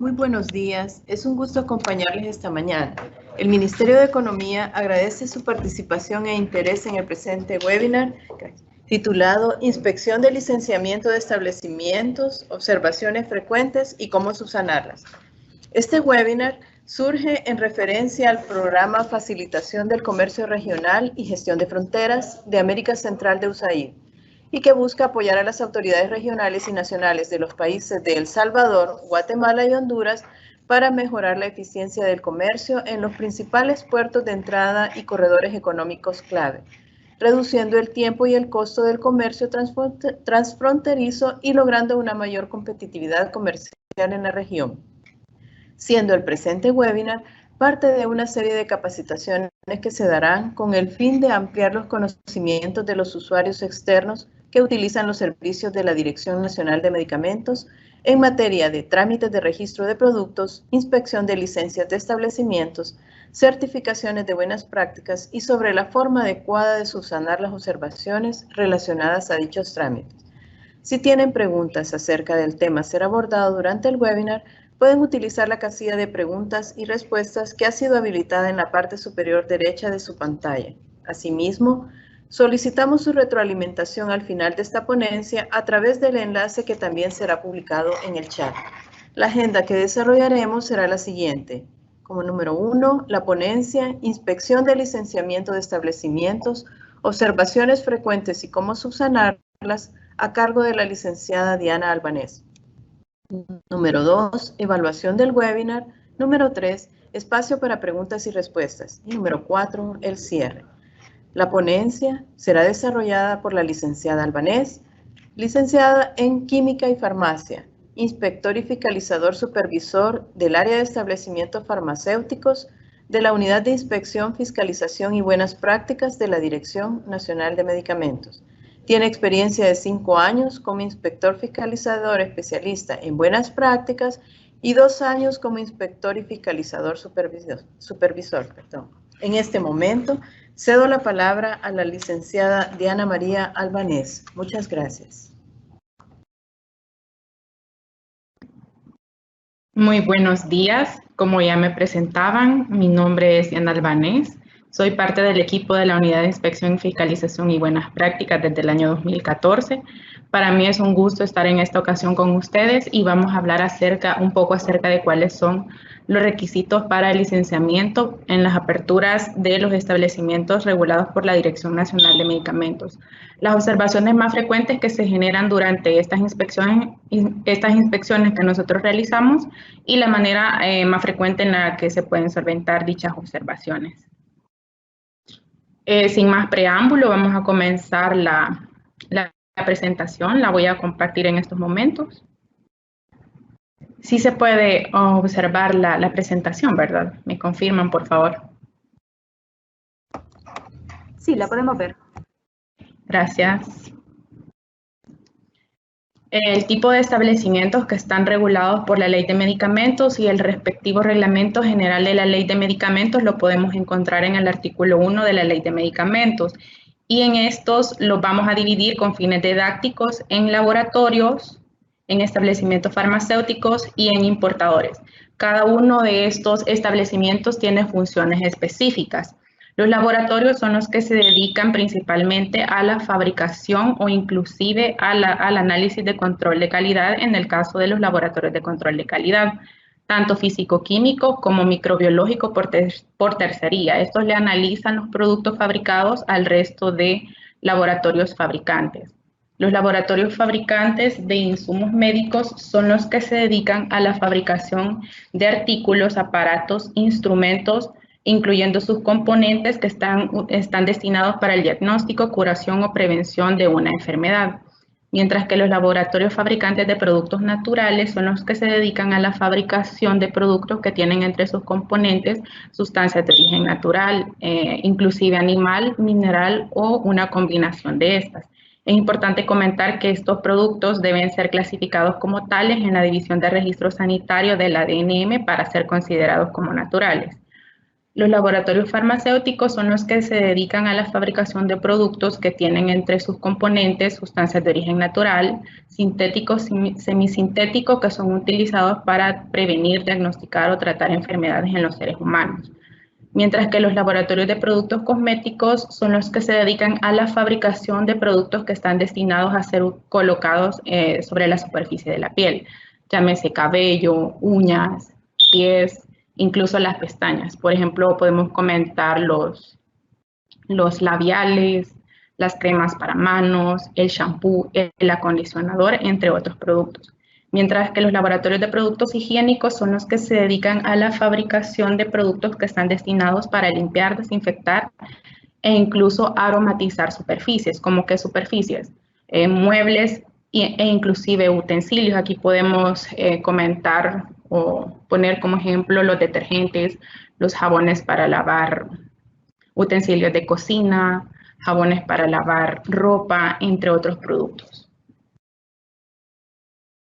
Muy buenos días, es un gusto acompañarles esta mañana. El Ministerio de Economía agradece su participación e interés en el presente webinar titulado Inspección de licenciamiento de establecimientos, observaciones frecuentes y cómo subsanarlas. Este webinar surge en referencia al programa Facilitación del Comercio Regional y Gestión de Fronteras de América Central de USAID, y que busca apoyar a las autoridades regionales y nacionales de los países de El Salvador, Guatemala y Honduras para mejorar la eficiencia del comercio en los principales puertos de entrada y corredores económicos clave, reduciendo el tiempo y el costo del comercio transfronterizo y logrando una mayor competitividad comercial en la región, siendo el presente webinar parte de una serie de capacitaciones que se darán con el fin de ampliar los conocimientos de los usuarios externos que utilizan los servicios de la Dirección Nacional de Medicamentos en materia de trámites de registro de productos, inspección de licencias de establecimientos, certificaciones de buenas prácticas y sobre la forma adecuada de subsanar las observaciones relacionadas a dichos trámites. Si tienen preguntas acerca del tema a ser abordado durante el webinar, pueden utilizar la casilla de preguntas y respuestas que ha sido habilitada en la parte superior derecha de su pantalla. Asimismo, solicitamos su retroalimentación al final de esta ponencia a través del enlace que también será publicado en el chat. La agenda que desarrollaremos será la siguiente. Como número 1, la ponencia, inspección de licenciamiento de establecimientos, observaciones frecuentes y cómo subsanarlas, a cargo de la licenciada Diana Albanés. Número 2, evaluación del webinar. Número 3, espacio para preguntas y respuestas. Y número 4, el cierre. La ponencia será desarrollada por la licenciada Albanés, licenciada en Química y Farmacia, inspector y fiscalizador supervisor del área de establecimientos farmacéuticos de la Unidad de Inspección, Fiscalización y Buenas Prácticas de la Dirección Nacional de Medicamentos. Tiene experiencia de 5 años como inspector fiscalizador especialista en buenas prácticas y 2 años como inspector y fiscalizador supervisor. En este momento, cedo la palabra a la licenciada Diana María Albanés. Muchas gracias. Muy buenos días. Como ya me presentaban, mi nombre es Diana Albanés. Soy parte del equipo de la Unidad de Inspección, Fiscalización y Buenas Prácticas desde el año 2014. Para mí es un gusto estar en esta ocasión con ustedes y vamos a hablar un poco acerca de cuáles son los requisitos para el licenciamiento en las aperturas de los establecimientos regulados por la Dirección Nacional de Medicamentos. Las observaciones más frecuentes que se generan durante estas inspecciones que nosotros realizamos y la manera más frecuente en la que se pueden solventar dichas observaciones. Sin más preámbulo, vamos a comenzar la presentación. La voy a compartir en estos momentos. Sí se puede observar la presentación, ¿verdad? Me confirman, por favor. Sí, la podemos ver. Gracias. El tipo de establecimientos que están regulados por la Ley de Medicamentos y el respectivo Reglamento General de la Ley de Medicamentos lo podemos encontrar en el artículo 1 de la Ley de Medicamentos. Y en estos los vamos a dividir con fines didácticos en laboratorios, en establecimientos farmacéuticos y en importadores. Cada uno de estos establecimientos tiene funciones específicas. Los laboratorios son los que se dedican principalmente a la fabricación o inclusive al análisis de control de calidad en el caso de los laboratorios de control de calidad, tanto físico-químico como microbiológico por tercería. Estos le analizan los productos fabricados al resto de laboratorios fabricantes. Los laboratorios fabricantes de insumos médicos son los que se dedican a la fabricación de artículos, aparatos, instrumentos, incluyendo sus componentes que están destinados para el diagnóstico, curación o prevención de una enfermedad. Mientras que los laboratorios fabricantes de productos naturales son los que se dedican a la fabricación de productos que tienen entre sus componentes sustancias de origen natural, inclusive animal, mineral o una combinación de estas. Es importante comentar que estos productos deben ser clasificados como tales en la División de Registro Sanitario de la DNM para ser considerados como naturales. Los laboratorios farmacéuticos son los que se dedican a la fabricación de productos que tienen entre sus componentes sustancias de origen natural, sintéticos, semisintéticos, que son utilizados para prevenir, diagnosticar o tratar enfermedades en los seres humanos. Mientras que los laboratorios de productos cosméticos son los que se dedican a la fabricación de productos que están destinados a ser colocados sobre la superficie de la piel, llámese cabello, uñas, pies, incluso las pestañas. Por ejemplo, podemos comentar los labiales, las cremas para manos, el shampoo, el acondicionador, entre otros productos. Mientras que los laboratorios de productos higiénicos son los que se dedican a la fabricación de productos que están destinados para limpiar, desinfectar e incluso aromatizar superficies. ¿Como qué superficies? Muebles e inclusive utensilios. Aquí podemos comentar o poner como ejemplo los detergentes, los jabones para lavar utensilios de cocina, jabones para lavar ropa, entre otros productos.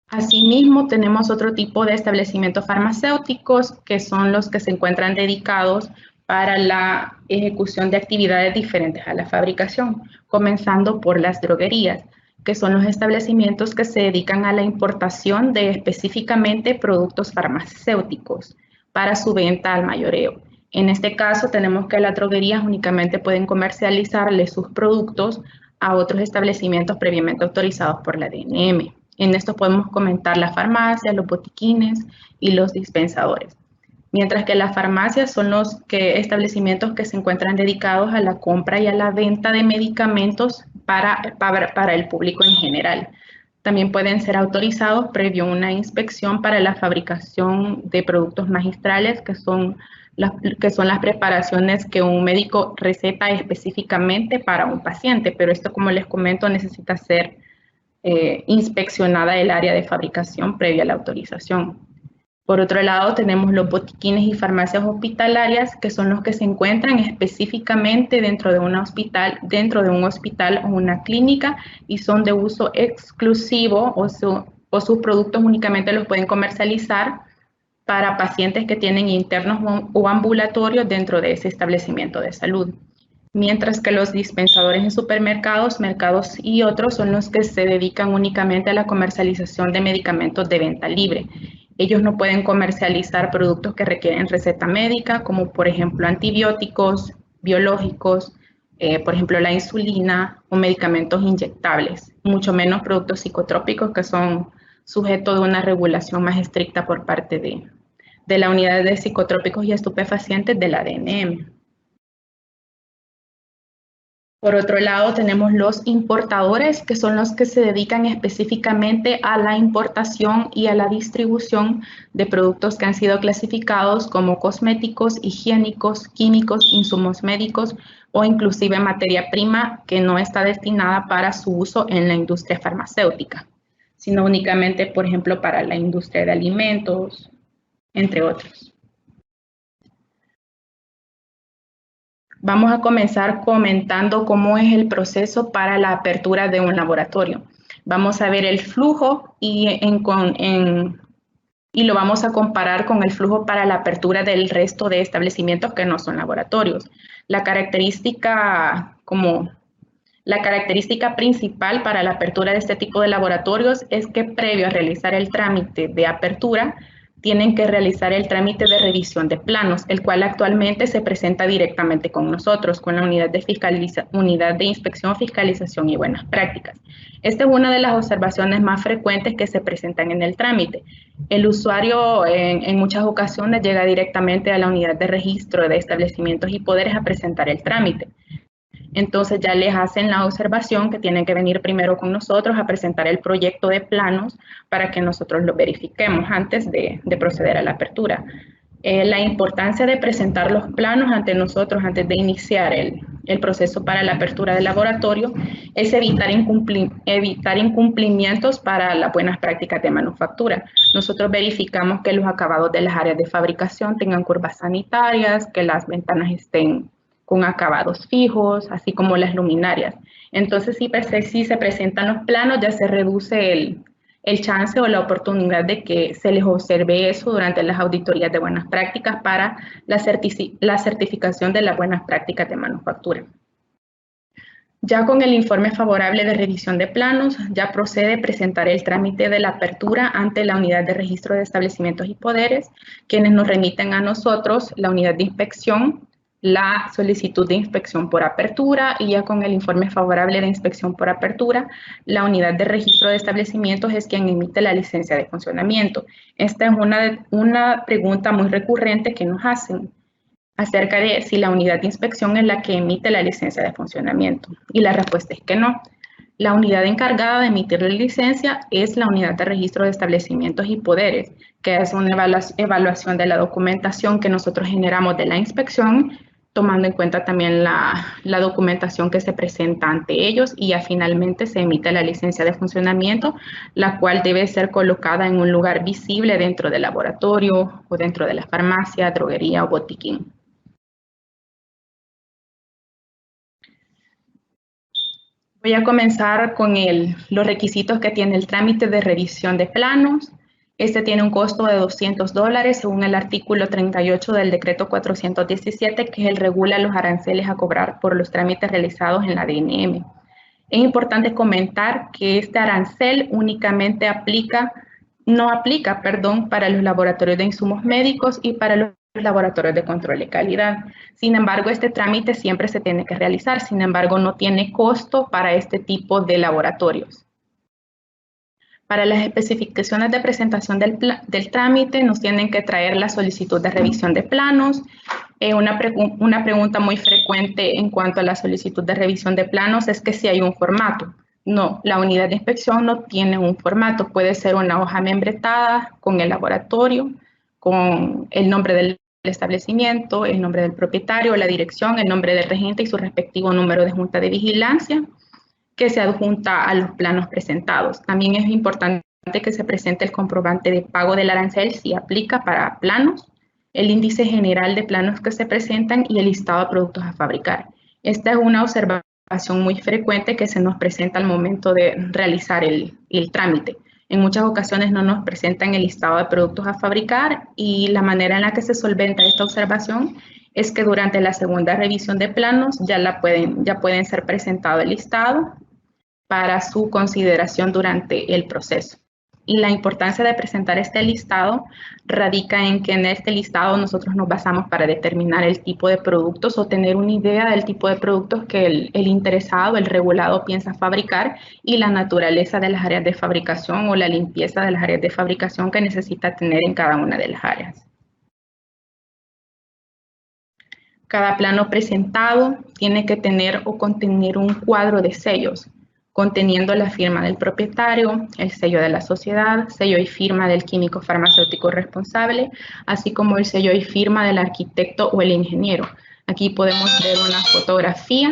Asimismo, tenemos otro tipo de establecimientos farmacéuticos que son los que se encuentran dedicados para la ejecución de actividades diferentes a la fabricación, comenzando por las droguerías, que son los establecimientos que se dedican a la importación de específicamente productos farmacéuticos para su venta al mayoreo. En este caso, tenemos que las droguerías únicamente pueden comercializarle sus productos a otros establecimientos previamente autorizados por la DNM. En esto podemos comentar las farmacias, los botiquines y los dispensadores. Mientras que las farmacias son los establecimientos que se encuentran dedicados a la compra y a la venta de medicamentos para el público en general. También pueden ser autorizados previo a una inspección para la fabricación de productos magistrales, que son las preparaciones que un médico receta específicamente para un paciente, pero esto, como les comento, necesita ser inspeccionada el área de fabricación previa a la autorización. Por otro lado, tenemos los botiquines y farmacias hospitalarias, que son los que se encuentran específicamente dentro de un hospital o una clínica y son de uso exclusivo o sus productos únicamente los pueden comercializar para pacientes que tienen internos o ambulatorios dentro de ese establecimiento de salud. Mientras que los dispensadores en supermercados, mercados y otros son los que se dedican únicamente a la comercialización de medicamentos de venta libre. Ellos no pueden comercializar productos que requieren receta médica, como por ejemplo antibióticos, biológicos, por ejemplo la insulina o medicamentos inyectables, mucho menos productos psicotrópicos que son sujetos de una regulación más estricta por parte de la Unidad de Psicotrópicos y Estupefacientes de la DNM. Por otro lado, tenemos los importadores, que son los que se dedican específicamente a la importación y a la distribución de productos que han sido clasificados como cosméticos, higiénicos, químicos, insumos médicos o inclusive materia prima que no está destinada para su uso en la industria farmacéutica, sino únicamente, por ejemplo, para la industria de alimentos, entre otros. Vamos a comenzar comentando cómo es el proceso para la apertura de un laboratorio. Vamos a ver el flujo y lo vamos a comparar con el flujo para la apertura del resto de establecimientos que no son laboratorios. La característica principal para la apertura de este tipo de laboratorios es que previo a realizar el trámite de apertura, tienen que realizar el trámite de revisión de planos, el cual actualmente se presenta directamente con nosotros, con la unidad de inspección, fiscalización y buenas prácticas. Esta es una de las observaciones más frecuentes que se presentan en el trámite. El usuario en muchas ocasiones llega directamente a la unidad de registro de establecimientos y poderes a presentar el trámite. Entonces ya les hacen la observación que tienen que venir primero con nosotros a presentar el proyecto de planos para que nosotros lo verifiquemos antes de proceder a la apertura. La importancia de presentar los planos ante nosotros antes de iniciar el proceso para la apertura del laboratorio es evitar incumplimientos para las buenas prácticas de manufactura. Nosotros verificamos que los acabados de las áreas de fabricación tengan curvas sanitarias, que las ventanas estén con acabados fijos, así como las luminarias. Entonces, si se presentan los planos, ya se reduce el chance o la oportunidad de que se les observe eso durante las auditorías de buenas prácticas para la certificación de las buenas prácticas de manufactura. Ya con el informe favorable de revisión de planos, ya procede a presentar el trámite de la apertura ante la unidad de registro de establecimientos y poderes, quienes nos remiten a nosotros la unidad de inspección, la solicitud de inspección por apertura, y ya con el informe favorable de inspección por apertura, la unidad de registro de establecimientos es quien emite la licencia de funcionamiento. Esta es una pregunta muy recurrente que nos hacen acerca de si la unidad de inspección es la que emite la licencia de funcionamiento. Y la respuesta es que no. La unidad encargada de emitir la licencia es la unidad de registro de establecimientos y poderes, que es una evaluación de la documentación que nosotros generamos de la inspección, tomando en cuenta también la documentación que se presenta ante ellos, y ya finalmente se emite la licencia de funcionamiento, la cual debe ser colocada en un lugar visible dentro del laboratorio o dentro de la farmacia, droguería o botiquín. Voy a comenzar con los requisitos que tiene el trámite de revisión de planos. Este tiene un costo de $200 según el artículo 38 del decreto 417, que es el regula los aranceles a cobrar por los trámites realizados en la DNM. Es importante comentar que este arancel únicamente no aplica para los laboratorios de insumos médicos y para los laboratorios de control de calidad. Sin embargo, este trámite siempre se tiene que realizar, sin embargo, no tiene costo para este tipo de laboratorios. Para las especificaciones de presentación del trámite, nos tienen que traer la solicitud de revisión de planos. Una pregunta muy frecuente en cuanto a la solicitud de revisión de planos es que si hay un formato. No, la unidad de inspección no tiene un formato. Puede ser una hoja membretada con el laboratorio, con el nombre del establecimiento, el nombre del propietario, la dirección, el nombre del regente y su respectivo número de junta de vigilancia, que se adjunta a los planos presentados. También es importante que se presente el comprobante de pago del arancel si aplica para planos, el índice general de planos que se presentan y el listado de productos a fabricar. Esta es una observación muy frecuente que se nos presenta al momento de realizar el trámite. En muchas ocasiones no nos presentan el listado de productos a fabricar, y la manera en la que se solventa esta observación es que durante la segunda revisión de planos ya pueden ser presentado el listado para su consideración durante el proceso. Y la importancia de presentar este listado radica en que en este listado nosotros nos basamos para determinar el tipo de productos o tener una idea del tipo de productos que el interesado, el regulado, piensa fabricar, y la naturaleza de las áreas de fabricación o la limpieza de las áreas de fabricación que necesita tener en cada una de las áreas. Cada plano presentado tiene que tener o contener un cuadro de sellos conteniendo la firma del propietario, el sello de la sociedad, sello y firma del químico farmacéutico responsable, así como el sello y firma del arquitecto o el ingeniero. Aquí podemos ver una fotografía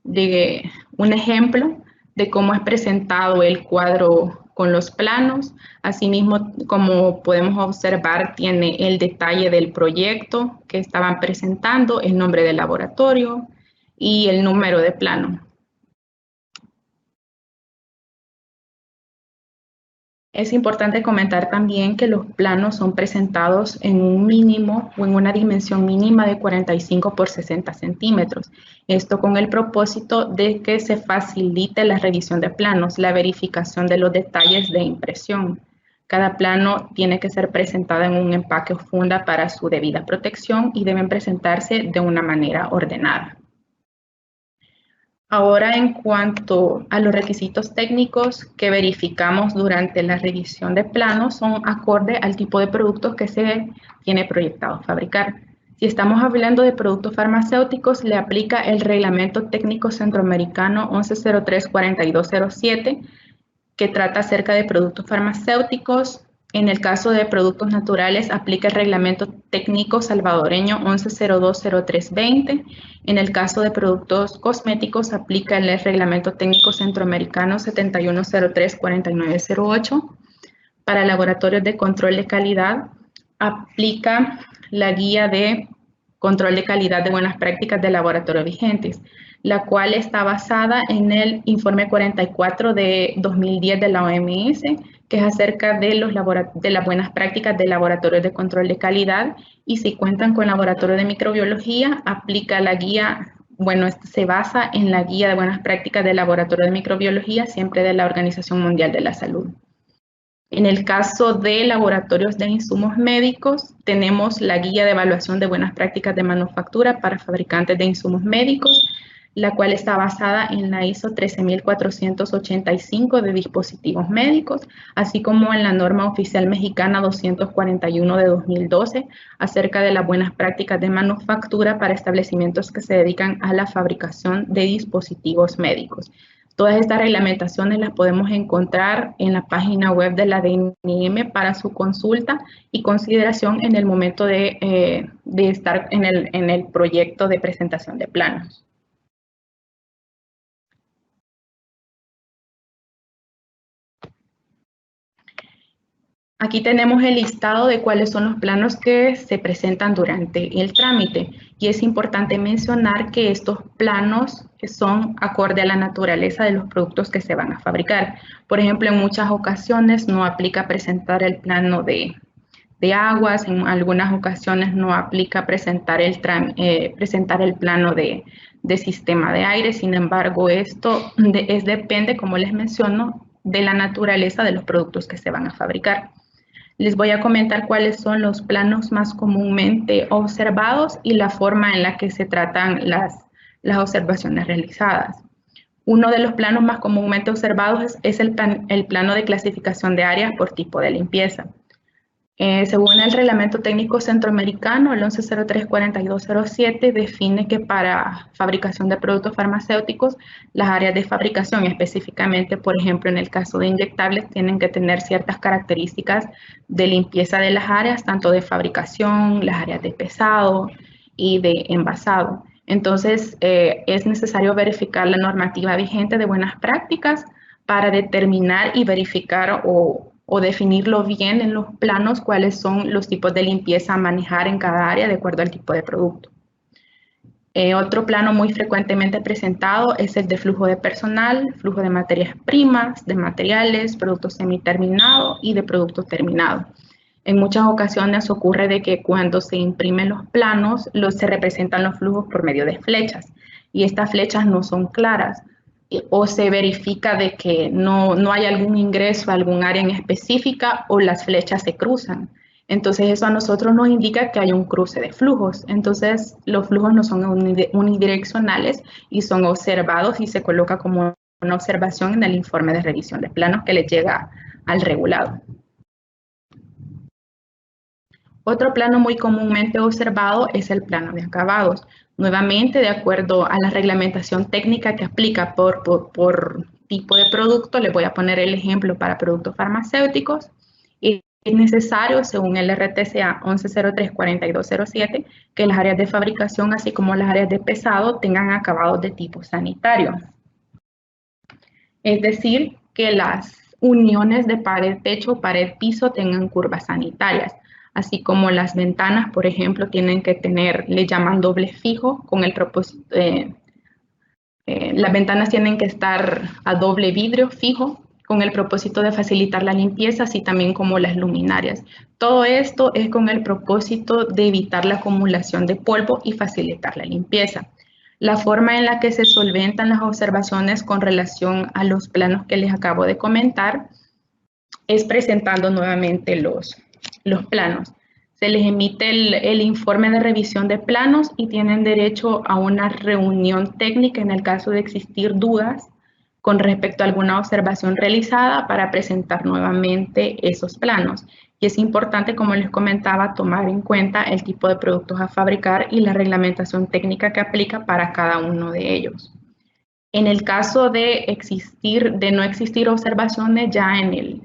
de un ejemplo de cómo es presentado el cuadro con los planos. Asimismo, como podemos observar, tiene el detalle del proyecto que estaban presentando, el nombre del laboratorio y el número de plano. Es importante comentar también que los planos son presentados en un mínimo o en una dimensión mínima de 45 por 60 centímetros. Esto con el propósito de que se facilite la revisión de planos, la verificación de los detalles de impresión. Cada plano tiene que ser presentado en un empaque o funda para su debida protección y deben presentarse de una manera ordenada. Ahora, en cuanto a los requisitos técnicos que verificamos durante la revisión de planos, son acorde al tipo de productos que se tiene proyectado fabricar. Si estamos hablando de productos farmacéuticos, le aplica el Reglamento Técnico Centroamericano 1103-4207, que trata acerca de productos farmacéuticos. En el caso de productos naturales, aplica el Reglamento Técnico Salvadoreño 11020320. En el caso de productos cosméticos, aplica el Reglamento Técnico Centroamericano 71034908. Para laboratorios de control de calidad, aplica la Guía de Control de Calidad de Buenas Prácticas de Laboratorio vigentes, la cual está basada en el Informe 44 de 2010 de la OMS, que es acerca de las buenas prácticas de laboratorios de control de calidad, y si cuentan con laboratorio de microbiología, aplica la guía, bueno, se basa en la guía de buenas prácticas de laboratorio de microbiología, siempre de la Organización Mundial de la Salud. En el caso de laboratorios de insumos médicos, tenemos la guía de evaluación de buenas prácticas de manufactura para fabricantes de insumos médicos, la cual está basada en la ISO 13485 de dispositivos médicos, así como en la norma oficial mexicana 241 de 2012 acerca de las buenas prácticas de manufactura para establecimientos que se dedican a la fabricación de dispositivos médicos. Todas estas reglamentaciones las podemos encontrar en la página web de la DNIM para su consulta y consideración en el momento de estar en el proyecto de presentación de planos. Aquí tenemos el listado de cuáles son los planos que se presentan durante el trámite, y es importante mencionar que estos planos son acorde a la naturaleza de los productos que se van a fabricar. Por ejemplo, en muchas ocasiones no aplica presentar el plano de aguas, en algunas ocasiones no aplica presentar el plano de sistema de aire. Sin embargo, esto depende, como les menciono, de la naturaleza de los productos que se van a fabricar. Les voy a comentar cuáles son los planos más comúnmente observados y la forma en la que se tratan las observaciones realizadas. Uno de los planos más comúnmente observados es el plano de clasificación de áreas por tipo de limpieza. Según el Reglamento Técnico Centroamericano, el 1103-4207 define que para fabricación de productos farmacéuticos, las áreas de fabricación, específicamente, por ejemplo, en el caso de inyectables, tienen que tener ciertas características de limpieza de las áreas, tanto de fabricación, las áreas de pesado y de envasado. Entonces, es necesario verificar la normativa vigente de buenas prácticas para determinar y verificar o definirlo bien en los planos cuáles son los tipos de limpieza a manejar en cada área de acuerdo al tipo de producto. Otro plano muy frecuentemente presentado es el de flujo de personal, flujo de materias primas, de materiales, productos semiterminados y de productos terminados. En muchas ocasiones ocurre de que cuando se imprimen los planos, se representan los flujos por medio de flechas, y estas flechas no son claras, o se verifica de que no hay algún ingreso a algún área en específica, o las flechas se cruzan. Entonces eso a nosotros nos indica que hay un cruce de flujos. Entonces los flujos no son unidireccionales y son observados, y se coloca como una observación en el informe de revisión de planos que les llega al regulado. Otro plano muy comúnmente observado es el plano de acabados. Nuevamente, de acuerdo a la reglamentación técnica que aplica por tipo de producto, les voy a poner el ejemplo para productos farmacéuticos. Es necesario, según el RTCA 1103-4207, que las áreas de fabricación, así como las áreas de pesado, tengan acabados de tipo sanitario. Es decir, que las uniones de pared-techo, pared-piso tengan curvas sanitarias, así como las ventanas, por ejemplo, tienen que tener, le llaman doble fijo, con el propósito, las ventanas tienen que estar a doble vidrio fijo, con el propósito de facilitar la limpieza, así también como las luminarias. Todo esto es con el propósito de evitar la acumulación de polvo y facilitar la limpieza. La forma en la que se solventan las observaciones con relación a los planos que les acabo de comentar es presentando nuevamente los planos. Se les emite el informe de revisión de planos y tienen derecho a una reunión técnica en el caso de existir dudas con respecto a alguna observación realizada para presentar nuevamente esos planos. Y es importante, como les comentaba, tomar en cuenta el tipo de productos a fabricar y la reglamentación técnica que aplica para cada uno de ellos. En el caso de no existir observaciones, ya en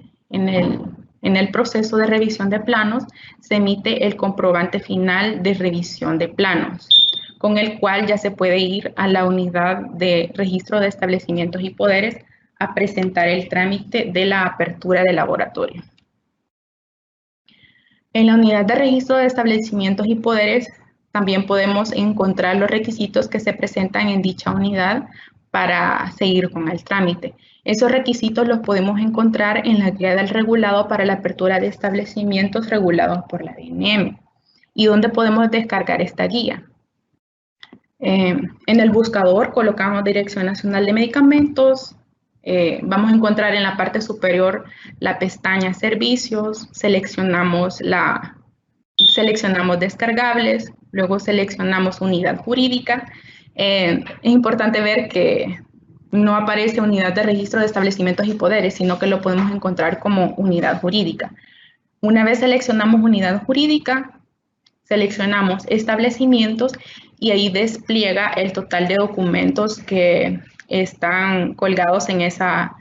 el proceso de revisión de planos, se emite el comprobante final de revisión de planos, con el cual ya se puede ir a la unidad de registro de establecimientos y poderes a presentar el trámite de la apertura del laboratorio. En la unidad de registro de establecimientos y poderes también podemos encontrar los requisitos que se presentan en dicha unidad para seguir con el trámite. Esos requisitos los podemos encontrar en la guía del regulado para la apertura de establecimientos regulados por la DNM. ¿Y dónde podemos descargar esta guía? En el buscador colocamos Dirección Nacional de Medicamentos. Vamos a encontrar en la parte superior la pestaña Servicios, seleccionamos descargables, luego seleccionamos unidad jurídica. Es importante ver que no aparece unidad de registro de establecimientos y poderes, sino que lo podemos encontrar como unidad jurídica. Una vez seleccionamos unidad jurídica, seleccionamos establecimientos y ahí despliega el total de documentos que están colgados en esa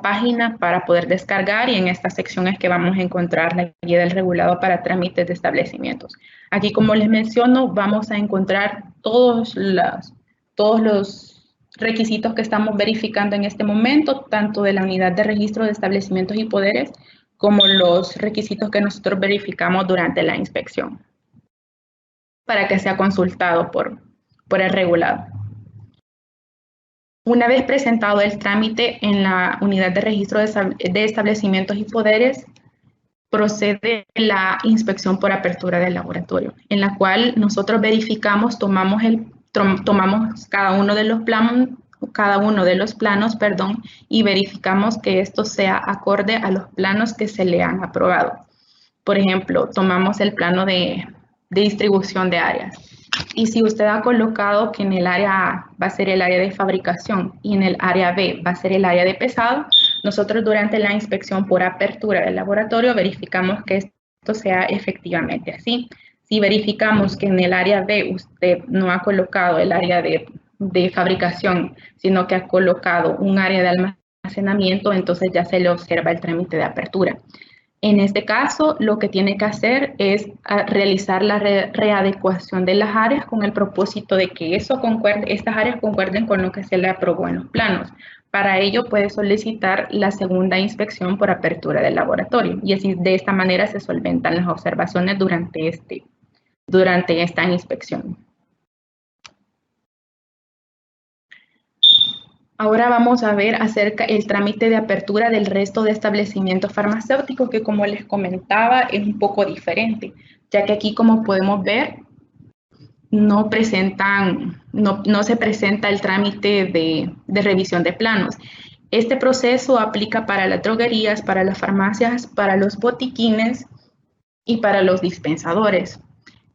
página para poder descargar, y en esta sección es que vamos a encontrar la guía del regulado para trámites de establecimientos. Aquí, como les menciono, vamos a encontrar todos los requisitos que estamos verificando en este momento, tanto de la unidad de registro de establecimientos y poderes como los requisitos que nosotros verificamos durante la inspección, para que sea consultado por el regulado. Una vez presentado el trámite en la unidad de registro de establecimientos y poderes, procede la inspección por apertura del laboratorio, en la cual nosotros verificamos, tomamos cada uno de los planos, y verificamos que esto sea acorde a los planos que se le han aprobado. Por ejemplo, tomamos el plano de distribución de áreas. Y si usted ha colocado que en el área A va a ser el área de fabricación y en el área B va a ser el área de pesado, nosotros durante la inspección por apertura del laboratorio verificamos que esto sea efectivamente así. Si verificamos que en el área B usted no ha colocado el área de fabricación, sino que ha colocado un área de almacenamiento, entonces ya se le observa el trámite de apertura. En este caso, lo que tiene que hacer es realizar la readecuación de las áreas con el propósito de que estas áreas concuerden con lo que se le aprobó en los planos. Para ello, puede solicitar la segunda inspección por apertura del laboratorio, y así de esta manera se solventan las observaciones durante esta inspección. Ahora vamos a ver acerca del trámite de apertura del resto de establecimientos farmacéuticos, que, como les comentaba, es un poco diferente, ya que aquí, como podemos ver, no se presenta el trámite de revisión de planos. Este proceso aplica para las droguerías, para las farmacias, para los botiquines y para los dispensadores.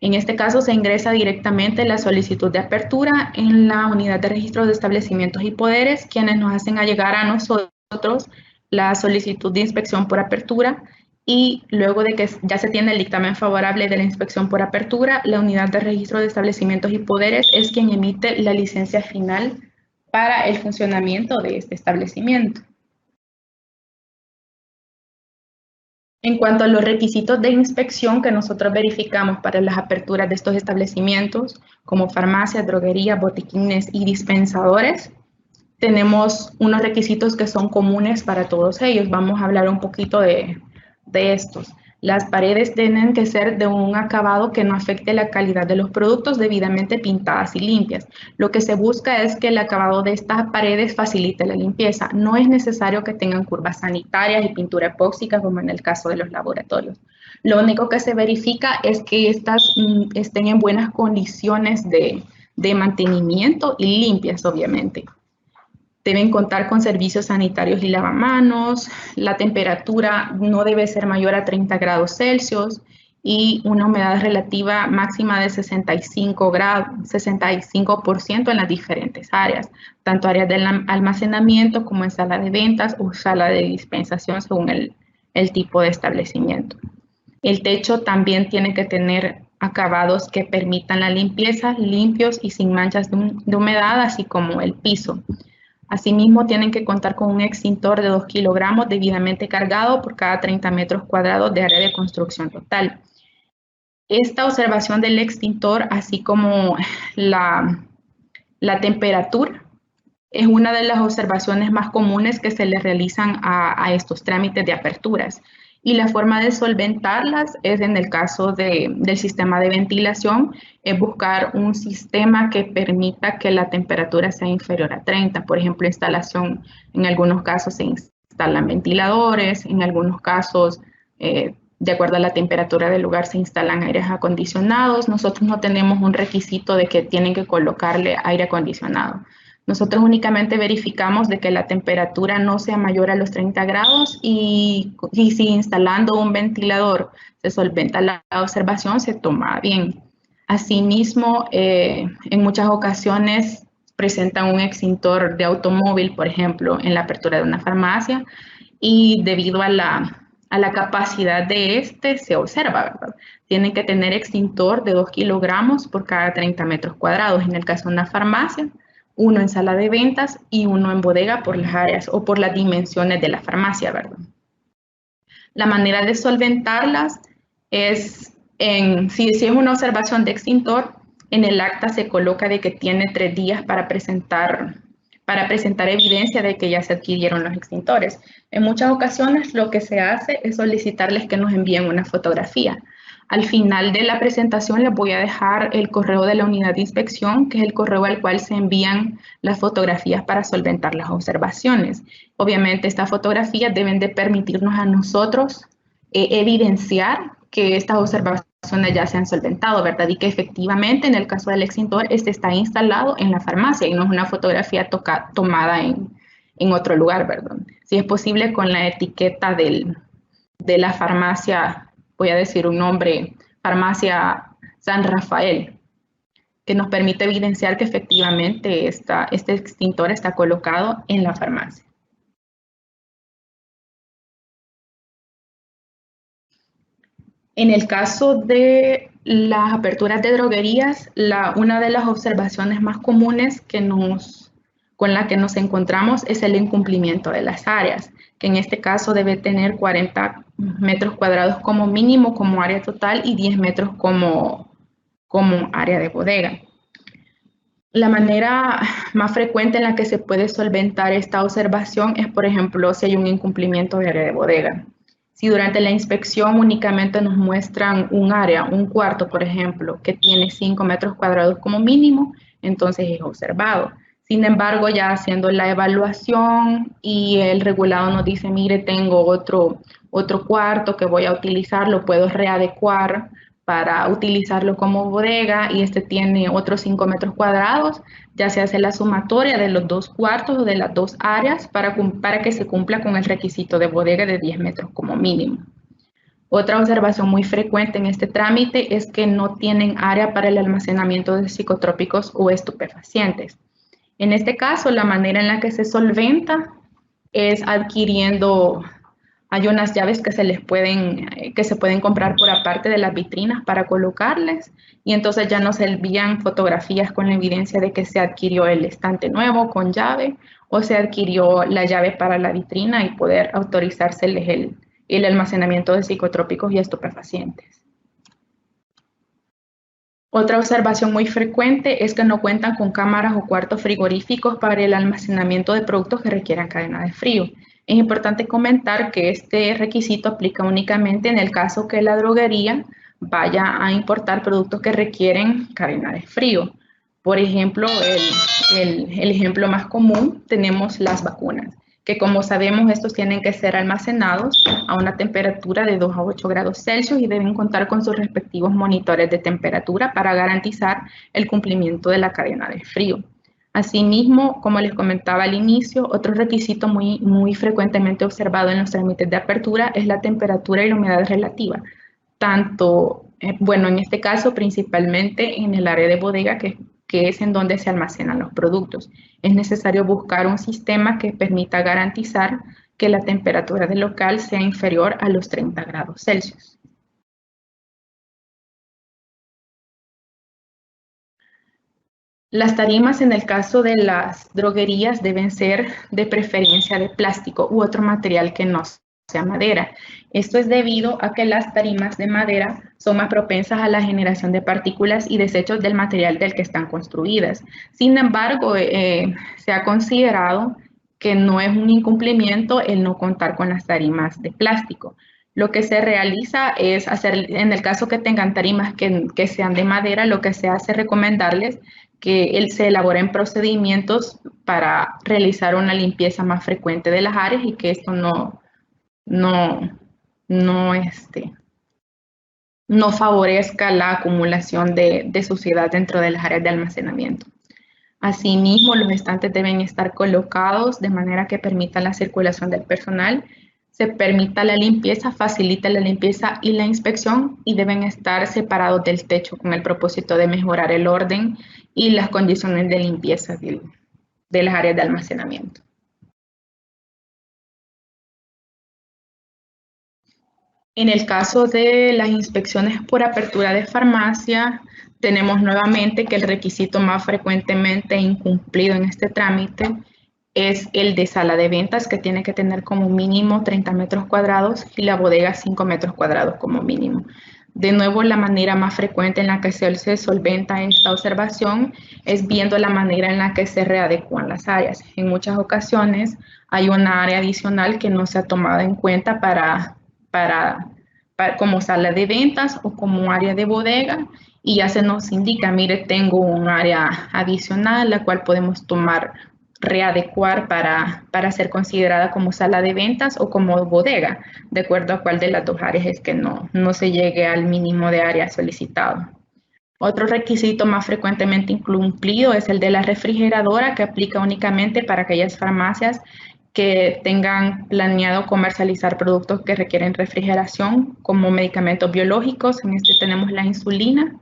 En este caso se ingresa directamente la solicitud de apertura en la unidad de registro de establecimientos y poderes, quienes nos hacen llegar a nosotros la solicitud de inspección por apertura, y luego de que ya se tiene el dictamen favorable de la inspección por apertura, la unidad de registro de establecimientos y poderes es quien emite la licencia final para el funcionamiento de este establecimiento. En cuanto a los requisitos de inspección que nosotros verificamos para las aperturas de estos establecimientos, como farmacias, droguerías, botiquines y dispensadores, tenemos unos requisitos que son comunes para todos ellos. Vamos a hablar un poquito de estos. Las paredes tienen que ser de un acabado que no afecte la calidad de los productos, debidamente pintadas y limpias. Lo que se busca es que el acabado de estas paredes facilite la limpieza. No es necesario que tengan curvas sanitarias y pintura epóxica, como en el caso de los laboratorios. Lo único que se verifica es que estas estén en buenas condiciones de mantenimiento y limpias, obviamente. Deben contar con servicios sanitarios y lavamanos. La temperatura no debe ser mayor a 30 grados Celsius y una humedad relativa máxima de 65% en las diferentes áreas, tanto áreas de almacenamiento como en sala de ventas o sala de dispensación, según el tipo de establecimiento. El techo también tiene que tener acabados que permitan la limpieza, limpios y sin manchas de humedad, así como el piso. Asimismo, tienen que contar con un extintor de 2 kilogramos debidamente cargado por cada 30 metros cuadrados de área de construcción total. Esta observación del extintor, así como la temperatura, es una de las observaciones más comunes que se le realizan a estos trámites de aperturas. Y la forma de solventarlas es, en el caso del sistema de ventilación, es buscar un sistema que permita que la temperatura sea inferior a 30. Por ejemplo, instalación, en algunos casos se instalan ventiladores, en algunos casos, de acuerdo a la temperatura del lugar, se instalan aires acondicionados. Nosotros no tenemos un requisito de que tienen que colocarle aire acondicionado. Nosotros únicamente verificamos de que la temperatura no sea mayor a los 30 grados y si instalando un ventilador se solventa la observación, se toma bien. Asimismo, en muchas ocasiones presentan un extintor de automóvil, por ejemplo, en la apertura de una farmacia, y debido a la capacidad de este se observa, ¿verdad? Tienen que tener extintor de 2 kilogramos por cada 30 metros cuadrados. En el caso de una farmacia, uno en sala de ventas y uno en bodega por las áreas o por las dimensiones de la farmacia, ¿verdad? La manera de solventarlas es, si es una observación de extintor, en el acta se coloca de que tiene 3 días para presentar evidencia de que ya se adquirieron los extintores. En muchas ocasiones lo que se hace es solicitarles que nos envíen una fotografía. Al final de la presentación les voy a dejar el correo de la unidad de inspección, que es el correo al cual se envían las fotografías para solventar las observaciones. Obviamente estas fotografías deben de permitirnos a nosotros evidenciar que estas observaciones ya se han solventado, ¿verdad? Y que efectivamente en el caso del extintor este está instalado en la farmacia y no es una fotografía tomada en otro lugar, ¿verdad? Si es posible con la etiqueta de la farmacia, voy a decir un nombre, Farmacia San Rafael, que nos permite evidenciar que efectivamente este extintor está colocado en la farmacia. En el caso de las aperturas de droguerías, una de las observaciones más comunes con la que nos encontramos es el incumplimiento de las áreas, que en este caso debe tener 40 metros cuadrados como mínimo como área total y 10 metros como área de bodega. La manera más frecuente en la que se puede solventar esta observación es, por ejemplo, si hay un incumplimiento de área de bodega. Si durante la inspección únicamente nos muestran un área, un cuarto, por ejemplo, que tiene 5 metros cuadrados como mínimo, entonces es observado. Sin embargo, ya haciendo la evaluación y el regulado nos dice, mire, tengo otro cuarto que voy a utilizar, lo puedo readecuar para utilizarlo como bodega y este tiene otros 5 metros cuadrados, ya se hace la sumatoria de los 2 cuartos o de las 2 áreas para que se cumpla con el requisito de bodega de 10 metros como mínimo. Otra observación muy frecuente en este trámite es que no tienen área para el almacenamiento de psicotrópicos o estupefacientes. En este caso, la manera en la que se solventa es adquiriendo. Hay unas llaves que se pueden comprar por aparte de las vitrinas para colocarles y entonces ya nos envían fotografías con la evidencia de que se adquirió el estante nuevo con llave o se adquirió la llave para la vitrina y poder autorizárseles el almacenamiento de psicotrópicos y estupefacientes. Otra observación muy frecuente es que no cuentan con cámaras o cuartos frigoríficos para el almacenamiento de productos que requieran cadena de frío. Es importante comentar que este requisito aplica únicamente en el caso que la droguería vaya a importar productos que requieren cadena de frío. Por ejemplo, el ejemplo más común tenemos las vacunas, que como sabemos estos tienen que ser almacenados a una temperatura de 2 a 8 grados Celsius y deben contar con sus respectivos monitores de temperatura para garantizar el cumplimiento de la cadena de frío. Asimismo, como les comentaba al inicio, otro requisito muy frecuentemente observado en los trámites de apertura es la temperatura y la humedad relativa. En este caso principalmente en el área de bodega, que es en donde se almacenan los productos. Es necesario buscar un sistema que permita garantizar que la temperatura del local sea inferior a los 30 grados Celsius. Las tarimas en el caso de las droguerías deben ser de preferencia de plástico u otro material que no sea madera. Esto es debido a que las tarimas de madera son más propensas a la generación de partículas y desechos del material del que están construidas. Sin embargo, se ha considerado que no es un incumplimiento el no contar con las tarimas de plástico. Lo que se realiza es hacer, en el caso que tengan tarimas que sean de madera, lo que se hace es recomendarles que se elaboren procedimientos para realizar una limpieza más frecuente de las áreas y que esto no favorezca la acumulación de suciedad dentro de las áreas de almacenamiento. Asimismo, los estantes deben estar colocados de manera que permita la circulación del personal, se permita la limpieza, facilita la limpieza y la inspección y deben estar separados del techo con el propósito de mejorar el orden y las condiciones de limpieza de las áreas de almacenamiento. En el caso de las inspecciones por apertura de farmacia, tenemos nuevamente que el requisito más frecuentemente incumplido en este trámite es el de sala de ventas, que tiene que tener como mínimo 30 metros cuadrados y la bodega 5 metros cuadrados como mínimo. De nuevo, la manera más frecuente en la que se solventa esta observación es viendo la manera en la que se readecuan las áreas. En muchas ocasiones hay una área adicional que no se ha tomado en cuenta como sala de ventas o como área de bodega, y ya se nos indica, mire, tengo un área adicional la cual podemos readecuar para ser considerada como sala de ventas o como bodega, de acuerdo a cuál de las dos áreas es que no se llegue al mínimo de área solicitado. Otro requisito más frecuentemente incumplido es el de la refrigeradora, que aplica únicamente para aquellas farmacias que tengan planeado comercializar productos que requieren refrigeración, como medicamentos biológicos. En este tenemos la insulina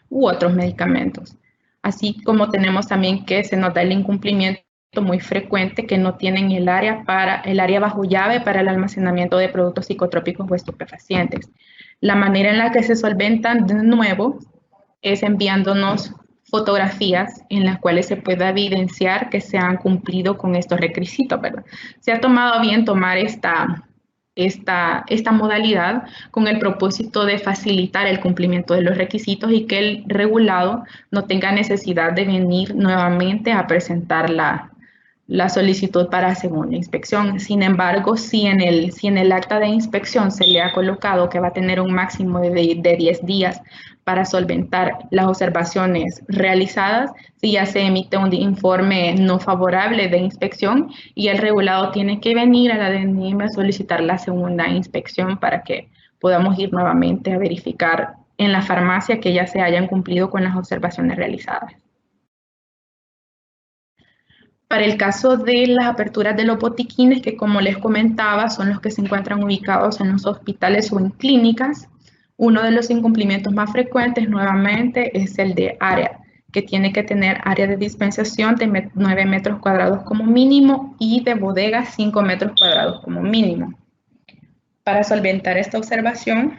u otros medicamentos. Así como tenemos también que se nos da el incumplimiento muy frecuente que no tienen el área bajo llave para el almacenamiento de productos psicotrópicos o estupefacientes. La manera en la que se solventan de nuevo es enviándonos fotografías en las cuales se pueda evidenciar que se han cumplido con estos requisitos, ¿verdad? Se ha tomado bien tomar esta modalidad con el propósito de facilitar el cumplimiento de los requisitos y que el regulado no tenga necesidad de venir nuevamente a presentar la solicitud para segunda inspección. Sin embargo, si en el acta de inspección se le ha colocado que va a tener un máximo de 10 días para solventar las observaciones realizadas, si ya se emite un informe no favorable de inspección y el regulado tiene que venir a la DNIM a solicitar la segunda inspección para que podamos ir nuevamente a verificar en la farmacia que ya se hayan cumplido con las observaciones realizadas. Para el caso de las aperturas de los botiquines, que como les comentaba, son los que se encuentran ubicados en los hospitales o en clínicas, uno de los incumplimientos más frecuentes nuevamente es el de área, que tiene que tener área de dispensación de 9 metros cuadrados como mínimo y de bodega 5 metros cuadrados como mínimo. Para solventar esta observación,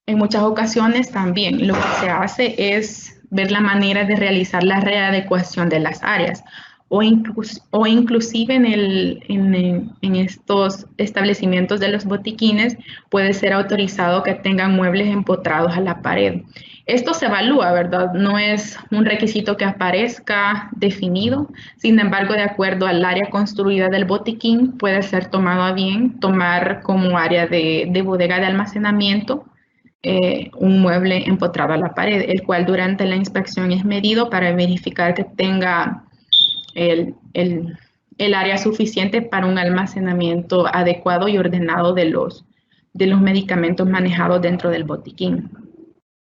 en muchas ocasiones también lo que se hace es ver la manera de realizar la readecuación de las áreas o inclusive en estos establecimientos de los botiquines puede ser autorizado que tengan muebles empotrados a la pared. Esto se evalúa, ¿verdad? No es un requisito que aparezca definido, sin embargo, de acuerdo al área construida del botiquín, puede ser tomado a bien tomar como área de bodega de almacenamiento un mueble empotrado a la pared, el cual durante la inspección es medido para verificar que tenga el área suficiente para un almacenamiento adecuado y ordenado de los medicamentos manejados dentro del botiquín.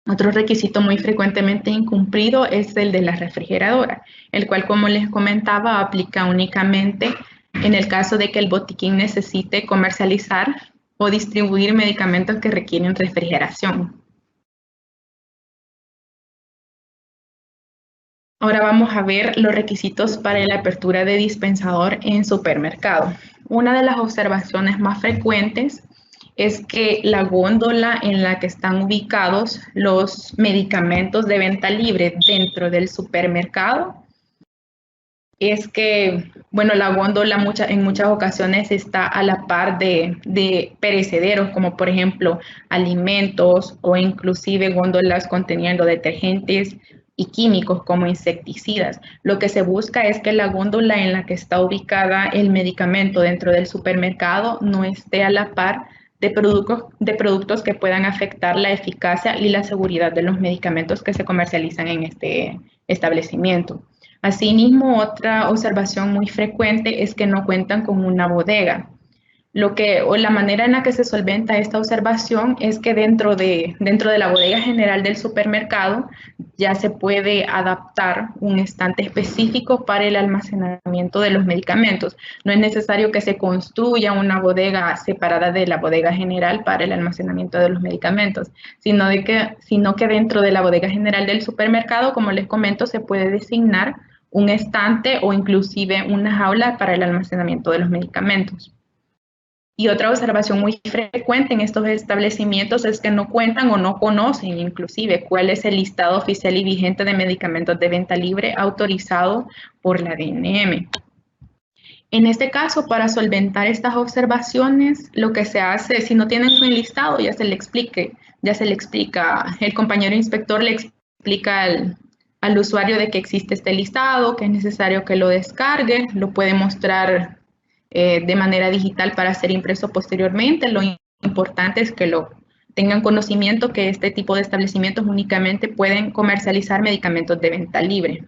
Otro requisito muy frecuentemente incumplido es el de la refrigeradora, el cual, como les comentaba, aplica únicamente en el caso de que el botiquín necesite comercializar o distribuir medicamentos que requieren refrigeración. Ahora vamos a ver los requisitos para la apertura de dispensador en supermercado. Una de las observaciones más frecuentes es que la góndola en la que están ubicados los medicamentos de venta libre dentro del supermercado es que, bueno, la góndola en muchas ocasiones está a la par de perecederos, como por ejemplo alimentos o inclusive góndolas conteniendo detergentes y químicos como insecticidas. Lo que se busca es que la góndola en la que está ubicada el medicamento dentro del supermercado no esté a la par de productos que puedan afectar la eficacia y la seguridad de los medicamentos que se comercializan en este establecimiento. Asimismo, otra observación muy frecuente es que no cuentan con una bodega. La manera en la que se solventa esta observación es que dentro de la bodega general del supermercado ya se puede adaptar un estante específico para el almacenamiento de los medicamentos. No es necesario que se construya una bodega separada de la bodega general para el almacenamiento de los medicamentos, sino que dentro de la bodega general del supermercado, como les comento, se puede designar un estante o inclusive una jaula para el almacenamiento de los medicamentos. Y otra observación muy frecuente en estos establecimientos es que no cuentan o no conocen inclusive cuál es el listado oficial y vigente de medicamentos de venta libre autorizado por la DNM. En este caso, para solventar estas observaciones, lo que se hace, si no tienen un listado, ya se le explica, el compañero inspector le explica al usuario de que existe este listado, que es necesario que lo descargue, lo puede mostrar de manera digital para ser impreso posteriormente. Lo importante es que lo tengan conocimiento que este tipo de establecimientos únicamente pueden comercializar medicamentos de venta libre.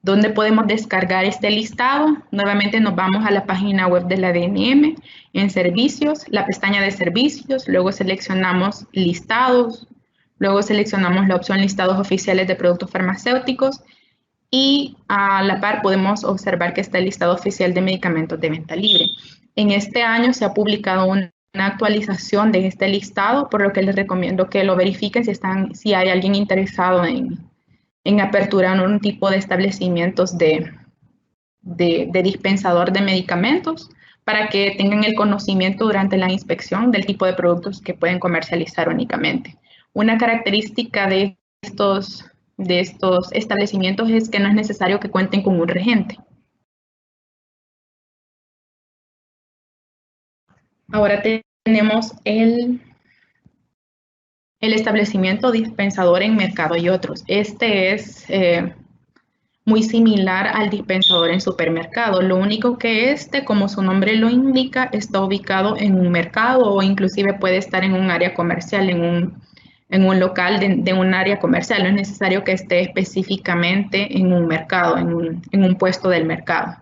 ¿Dónde podemos descargar este listado? Nuevamente nos vamos a la página web de la DNM, en servicios, la pestaña de servicios, luego seleccionamos listados, luego seleccionamos la opción listados oficiales de productos farmacéuticos, y a la par podemos observar que está el listado oficial de medicamentos de venta libre. En este año se ha publicado una actualización de este listado, por lo que les recomiendo que lo verifiquen si hay alguien interesado en aperturar un tipo de establecimientos de dispensador de medicamentos, para que tengan el conocimiento durante la inspección del tipo de productos que pueden comercializar únicamente. Una característica de estos establecimientos es que no es necesario que cuenten con un regente. Ahora tenemos el establecimiento dispensador en mercado y otros. Este es muy similar al dispensador en supermercado. Lo único que como su nombre lo indica, está ubicado en un mercado o inclusive puede estar en un área comercial, en un local de un área comercial. No es necesario que esté específicamente en un mercado, en un puesto del mercado.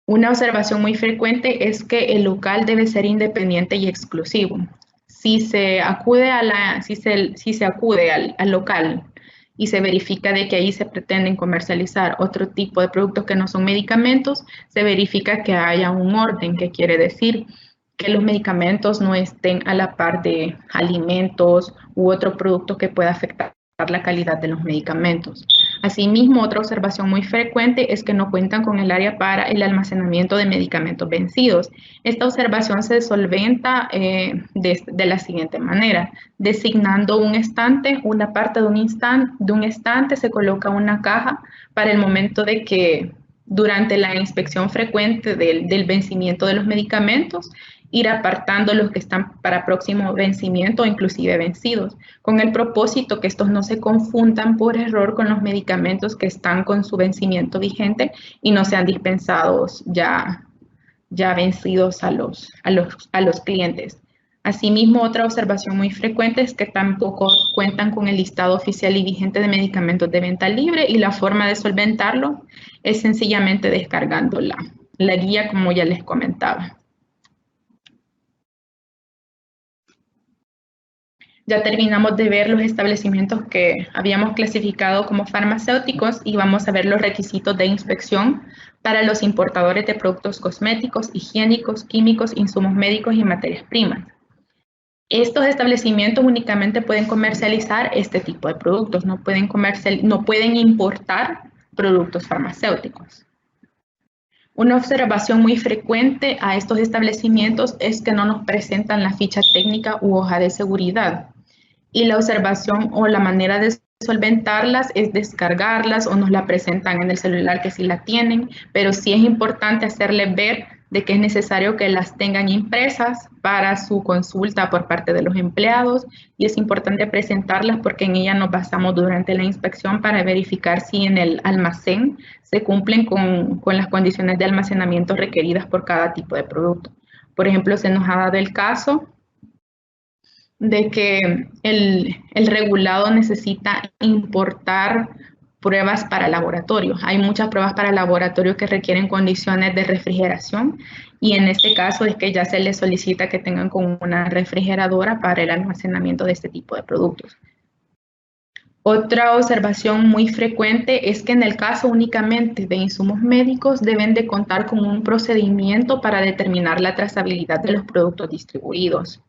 Una observación muy frecuente es que el local debe ser independiente y exclusivo. Si se acude al local y se verifica de que ahí se pretenden comercializar otro tipo de productos que no son medicamentos, se verifica que haya un orden, que quiere decir que los medicamentos no estén a la par de alimentos u otro producto que pueda afectar la calidad de los medicamentos. Asimismo, otra observación muy frecuente es que no cuentan con el área para el almacenamiento de medicamentos vencidos. Esta observación se solventa de la siguiente manera: designando un estante, una parte de un estante se coloca una caja para el momento de que durante la inspección frecuente del vencimiento de los medicamentos, ir apartando los que están para próximo vencimiento o inclusive vencidos, con el propósito que estos no se confundan por error con los medicamentos que están con su vencimiento vigente y no sean dispensados ya vencidos a los clientes. Asimismo, otra observación muy frecuente es que tampoco cuentan con el listado oficial y vigente de medicamentos de venta libre, y la forma de solventarlo es sencillamente descargando la guía, como ya les comentaba. Ya terminamos de ver los establecimientos que habíamos clasificado como farmacéuticos y vamos a ver los requisitos de inspección para los importadores de productos cosméticos, higiénicos, químicos, insumos médicos y materias primas. Estos establecimientos únicamente pueden comercializar este tipo de productos, no pueden importar productos farmacéuticos. Una observación muy frecuente a estos establecimientos es que no nos presentan la ficha técnica u hoja de seguridad. Y la observación o la manera de solventarlas es descargarlas o nos la presentan en el celular que sí la tienen, pero sí es importante hacerles ver de que es necesario que las tengan impresas para su consulta por parte de los empleados, y es importante presentarlas porque en ella nos basamos durante la inspección para verificar si en el almacén se cumplen con las condiciones de almacenamiento requeridas por cada tipo de producto. Por ejemplo, se nos ha dado el caso de que el regulado necesita importar pruebas para laboratorio. Hay muchas pruebas para laboratorio que requieren condiciones de refrigeración y en este caso es que ya se les solicita que tengan como una refrigeradora para el almacenamiento de este tipo de productos. Otra observación muy frecuente es que en el caso únicamente de insumos médicos deben de contar con un procedimiento para determinar la trazabilidad de los productos distribuidos.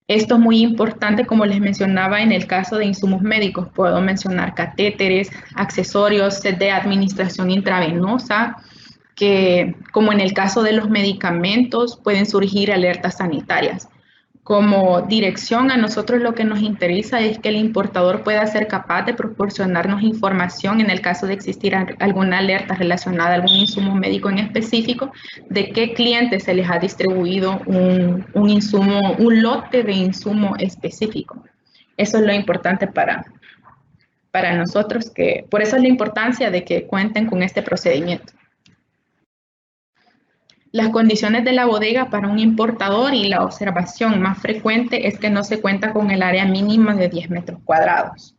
Esto es muy importante, como les mencionaba, en el caso de insumos médicos. Puedo mencionar catéteres, accesorios, set de administración intravenosa, que como en el caso de los medicamentos pueden surgir alertas sanitarias. Como dirección, a nosotros lo que nos interesa es que el importador pueda ser capaz de proporcionarnos información en el caso de existir alguna alerta relacionada a algún insumo médico en específico, de qué cliente se les ha distribuido un insumo, un lote de insumo específico. Eso es lo importante para nosotros, por eso es la importancia de que cuenten con este procedimiento. Las condiciones de la bodega para un importador y la observación más frecuente es que no se cuenta con el área mínima de 10 metros cuadrados.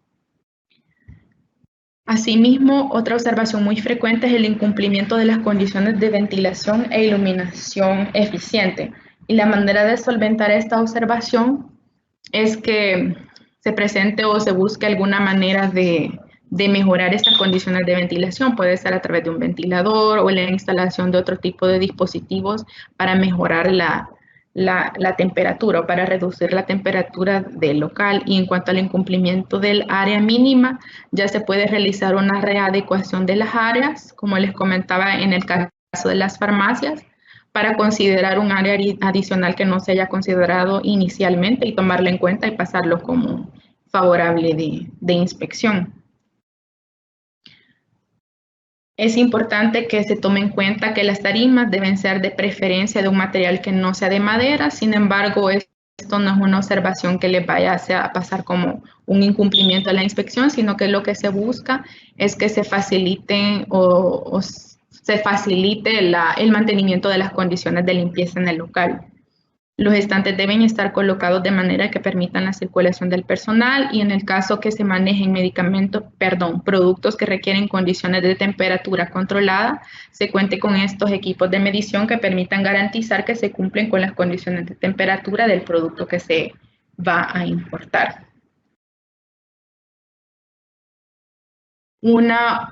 Asimismo, otra observación muy frecuente es el incumplimiento de las condiciones de ventilación e iluminación eficiente. Y la manera de solventar esta observación es que se presente o se busque alguna manera de mejorar estas condiciones de ventilación. Puede ser a través de un ventilador o la instalación de otro tipo de dispositivos para mejorar la temperatura o para reducir la temperatura del local. Y en cuanto al incumplimiento del área mínima, ya se puede realizar una readecuación de las áreas, como les comentaba en el caso de las farmacias, para considerar un área adicional que no se haya considerado inicialmente y tomarlo en cuenta y pasarlo como favorable de inspección. Es importante que se tome en cuenta que las tarimas deben ser de preferencia de un material que no sea de madera. Sin embargo, esto no es una observación que les vaya a pasar como un incumplimiento de la inspección, sino que lo que se busca es que se facilite el mantenimiento de las condiciones de limpieza en el local. Los estantes deben estar colocados de manera que permitan la circulación del personal y en el caso que se manejen productos que requieren condiciones de temperatura controlada, se cuente con estos equipos de medición que permitan garantizar que se cumplen con las condiciones de temperatura del producto que se va a importar.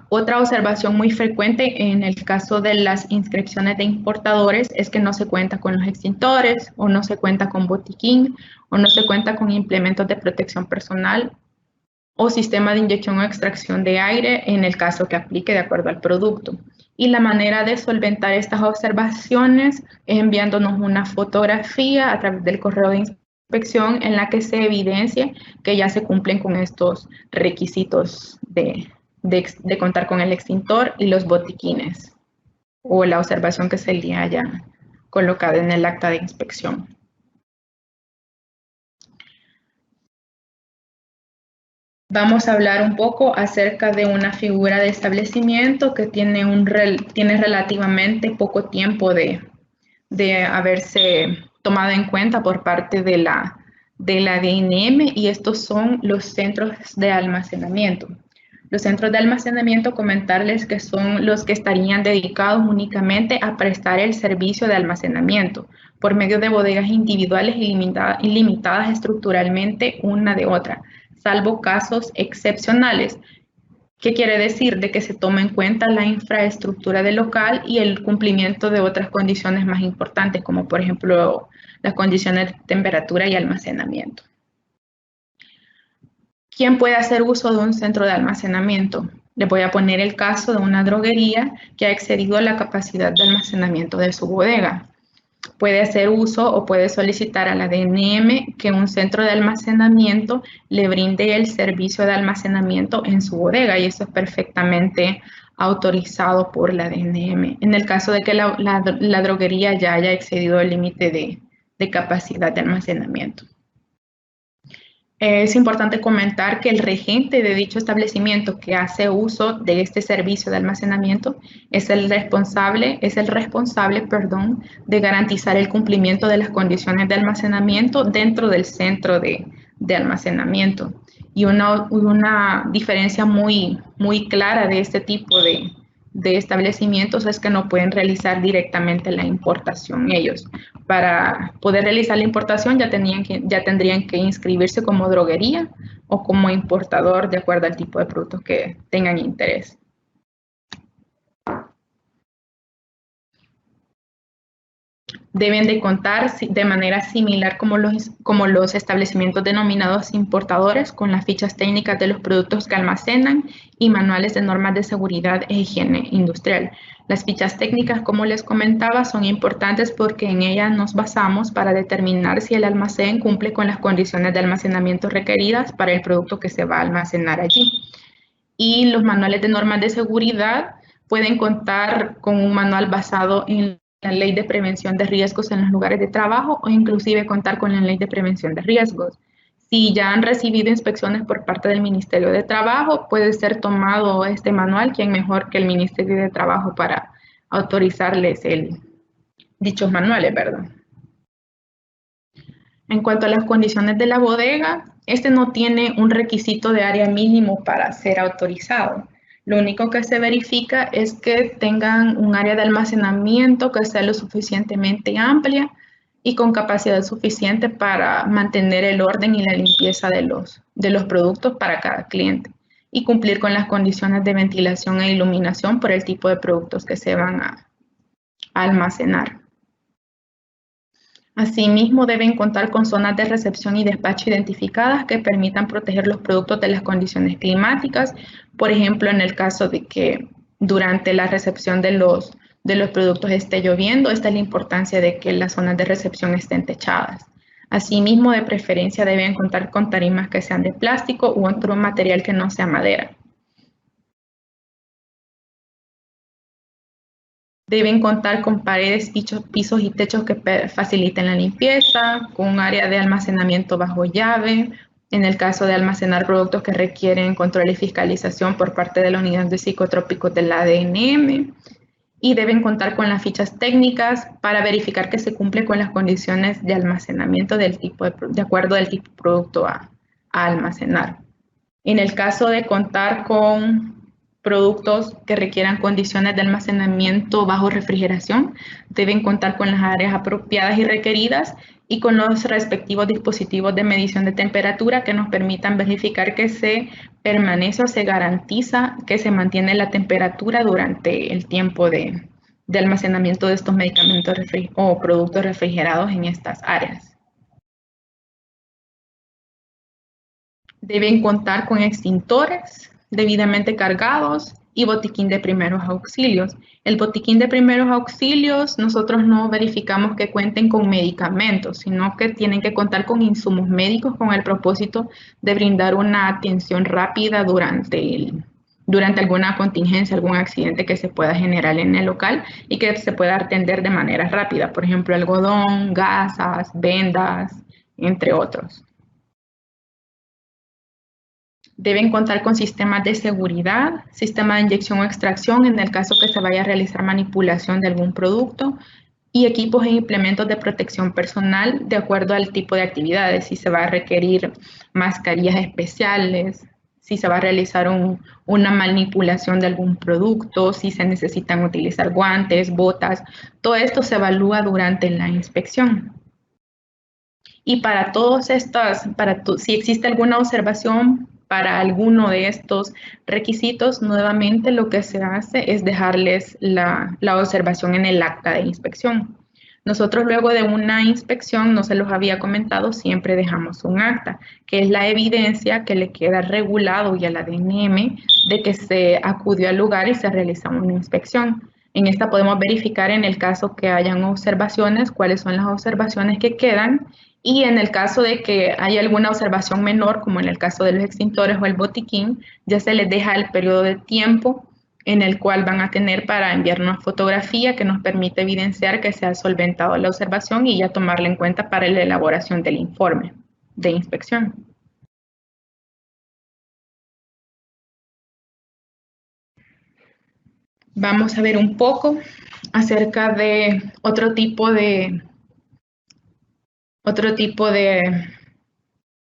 Otra observación muy frecuente en el caso de las inscripciones de importadores es que no se cuenta con los extintores o no se cuenta con botiquín o no se cuenta con implementos de protección personal o sistema de inyección o extracción de aire en el caso que aplique de acuerdo al producto. Y la manera de solventar estas observaciones es enviándonos una fotografía a través del correo de inspección en la que se evidencie que ya se cumplen con estos requisitos de contar con el extintor y los botiquines o la observación que se le haya colocado en el acta de inspección. Vamos a hablar un poco acerca de una figura de establecimiento que tiene relativamente poco tiempo de haberse tomado en cuenta por parte de la DNM y estos son los centros de almacenamiento. Los centros de almacenamiento, comentarles que son los que estarían dedicados únicamente a prestar el servicio de almacenamiento por medio de bodegas individuales y limitadas estructuralmente una de otra, salvo casos excepcionales. ¿Qué quiere decir? De que se toma en cuenta la infraestructura del local y el cumplimiento de otras condiciones más importantes, como por ejemplo las condiciones de temperatura y almacenamiento. ¿Quién puede hacer uso de un centro de almacenamiento? Les voy a poner el caso de una droguería que ha excedido la capacidad de almacenamiento de su bodega. Puede hacer uso o puede solicitar a la DNM que un centro de almacenamiento le brinde el servicio de almacenamiento en su bodega y eso es perfectamente autorizado por la DNM. En el caso de que la droguería ya haya excedido el límite de capacidad de almacenamiento. Es importante comentar que el regente de dicho establecimiento que hace uso de este servicio de almacenamiento es el responsable, de garantizar el cumplimiento de las condiciones de almacenamiento dentro del centro de almacenamiento. Y una diferencia muy clara de este tipo de establecimientos es que no pueden realizar directamente la importación ellos. Para poder realizar la importación ya tendrían que inscribirse como droguería o como importador de acuerdo al tipo de productos que tengan interés. Deben de contar de manera similar como los establecimientos denominados importadores con las fichas técnicas de los productos que almacenan y manuales de normas de seguridad e higiene industrial. Las fichas técnicas, como les comentaba, son importantes porque en ellas nos basamos para determinar si el almacén cumple con las condiciones de almacenamiento requeridas para el producto que se va a almacenar allí. Y los manuales de normas de seguridad pueden contar con un manual basado en la ley de prevención de riesgos en los lugares de trabajo o inclusive contar con la ley de prevención de riesgos. Si ya han recibido inspecciones por parte del Ministerio de Trabajo, puede ser tomado este manual, ¿quién mejor que el Ministerio de Trabajo para autorizarles dichos manuales, ¿verdad? En cuanto a las condiciones de la bodega, este no tiene un requisito de área mínimo para ser autorizado. Lo único que se verifica es que tengan un área de almacenamiento que sea lo suficientemente amplia y con capacidad suficiente para mantener el orden y la limpieza de los productos para cada cliente y cumplir con las condiciones de ventilación e iluminación por el tipo de productos que se van a almacenar. Asimismo, deben contar con zonas de recepción y despacho identificadas que permitan proteger los productos de las condiciones climáticas. Por ejemplo, en el caso de que durante la recepción de los productos esté lloviendo, esta es la importancia de que las zonas de recepción estén techadas. Asimismo, de preferencia deben contar con tarimas que sean de plástico u otro material que no sea madera. Deben contar con paredes, pisos y techos que faciliten la limpieza, con un área de almacenamiento bajo llave, en el caso de almacenar productos que requieren control y fiscalización por parte de la unidad de psicotrópicos del ADNM, y deben contar con las fichas técnicas para verificar que se cumple con las condiciones de almacenamiento de acuerdo al tipo de producto a almacenar. En el caso de contar con productos que requieran condiciones de almacenamiento bajo refrigeración, deben contar con las áreas apropiadas y requeridas y con los respectivos dispositivos de medición de temperatura que nos permitan verificar que se permanece o se garantiza que se mantiene la temperatura durante el tiempo de almacenamiento de estos medicamentos o productos refrigerados en estas áreas. Deben contar con extintores debidamente cargados y botiquín de primeros auxilios. El botiquín de primeros auxilios nosotros no verificamos que cuenten con medicamentos, sino que tienen que contar con insumos médicos con el propósito de brindar una atención rápida durante alguna contingencia, algún accidente que se pueda generar en el local y que se pueda atender de manera rápida, por ejemplo, algodón, gasas, vendas, entre otros. Deben contar con sistemas de seguridad, sistema de inyección o extracción en el caso que se vaya a realizar manipulación de algún producto y equipos e implementos de protección personal de acuerdo al tipo de actividades, si se va a requerir mascarillas especiales, si se va a realizar una manipulación de algún producto, si se necesitan utilizar guantes, botas, todo esto se evalúa durante la inspección. Y para todos estos, si existe alguna observación para alguno de estos requisitos, nuevamente lo que se hace es dejarles la observación en el acta de inspección. Nosotros luego de una inspección, no se los había comentado, siempre dejamos un acta, que es la evidencia que le queda regulado y a la DNM de que se acudió al lugar y se realizó una inspección. En esta podemos verificar en el caso que hayan observaciones, cuáles son las observaciones que quedan y en el caso de que haya alguna observación menor, como en el caso de los extintores o el botiquín, ya se les deja el periodo de tiempo en el cual van a tener para enviar una fotografía que nos permite evidenciar que se ha solventado la observación y ya tomarla en cuenta para la elaboración del informe de inspección. Vamos a ver un poco acerca de otro tipo de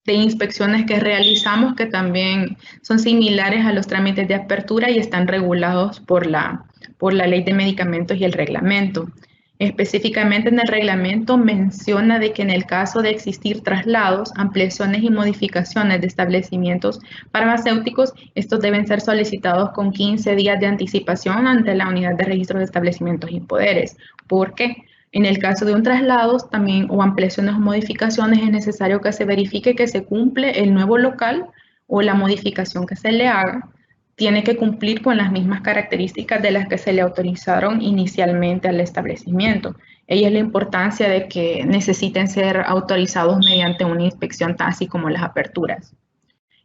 inspecciones que realizamos que también son similares a los trámites de apertura y están regulados por la Ley de Medicamentos y el reglamento. Específicamente en el reglamento menciona de que en el caso de existir traslados, ampliaciones y modificaciones de establecimientos farmacéuticos, estos deben ser solicitados con 15 días de anticipación ante la Unidad de Registro de Establecimientos y Poderes. ¿Por qué? En el caso de un traslado también o ampliaciones o modificaciones es necesario que se verifique que se cumple el nuevo local o la modificación que se le haga tiene que cumplir con las mismas características de las que se le autorizaron inicialmente al establecimiento. Ella es la importancia de que necesiten ser autorizados mediante una inspección, así como las aperturas.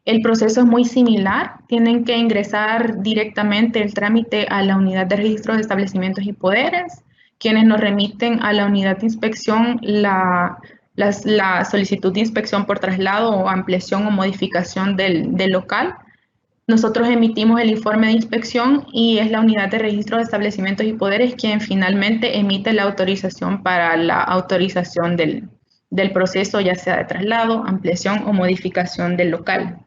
El proceso es muy similar. Tienen que ingresar directamente el trámite a la Unidad de Registro de Establecimientos y Poderes, quienes nos remiten a la unidad de inspección la solicitud de inspección por traslado o ampliación o modificación del local. Nosotros emitimos el informe de inspección y es la unidad de registro de establecimientos y poderes quien finalmente emite la autorización para la autorización del proceso, ya sea de traslado, ampliación o modificación del local.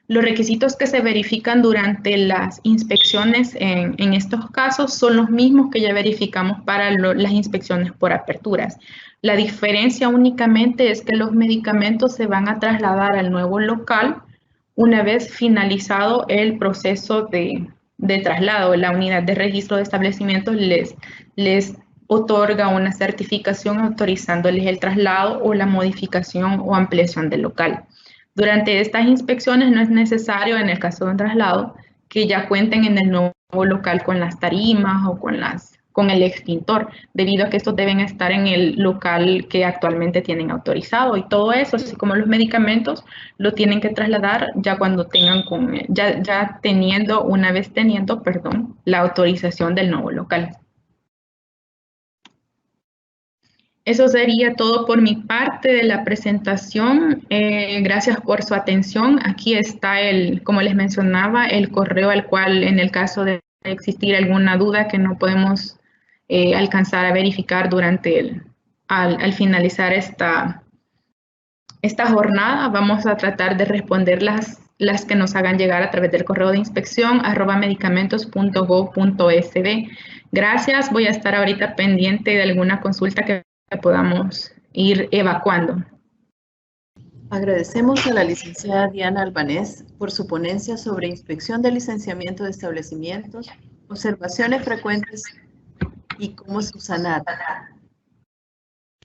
Los requisitos que se verifican durante las inspecciones en estos casos son los mismos que ya verificamos para las inspecciones por aperturas. La diferencia únicamente es que los medicamentos se van a trasladar al nuevo local una vez finalizado el proceso de traslado. La unidad de registro de establecimientos les otorga una certificación autorizándoles el traslado o la modificación o ampliación del local. Durante estas inspecciones no es necesario, en el caso de un traslado, que ya cuenten en el nuevo local con las tarimas o con el extintor, debido a que estos deben estar en el local que actualmente tienen autorizado y todo eso, así como los medicamentos, lo tienen que trasladar ya cuando tengan, una vez teniendo, la autorización del nuevo local. Eso sería todo por mi parte de la presentación. Gracias por su atención. Aquí está como les mencionaba, el correo al cual en el caso de existir alguna duda que no podemos alcanzar a verificar al finalizar esta jornada, vamos a tratar de responder las que nos hagan llegar a través del correo de inspección @medicamentos.gov.sb. Gracias. Voy a estar ahorita pendiente de alguna consulta que podamos ir evacuando. Agradecemos a la licenciada Diana Albanés por su ponencia sobre inspección de licenciamiento de establecimientos, observaciones frecuentes y cómo subsanar.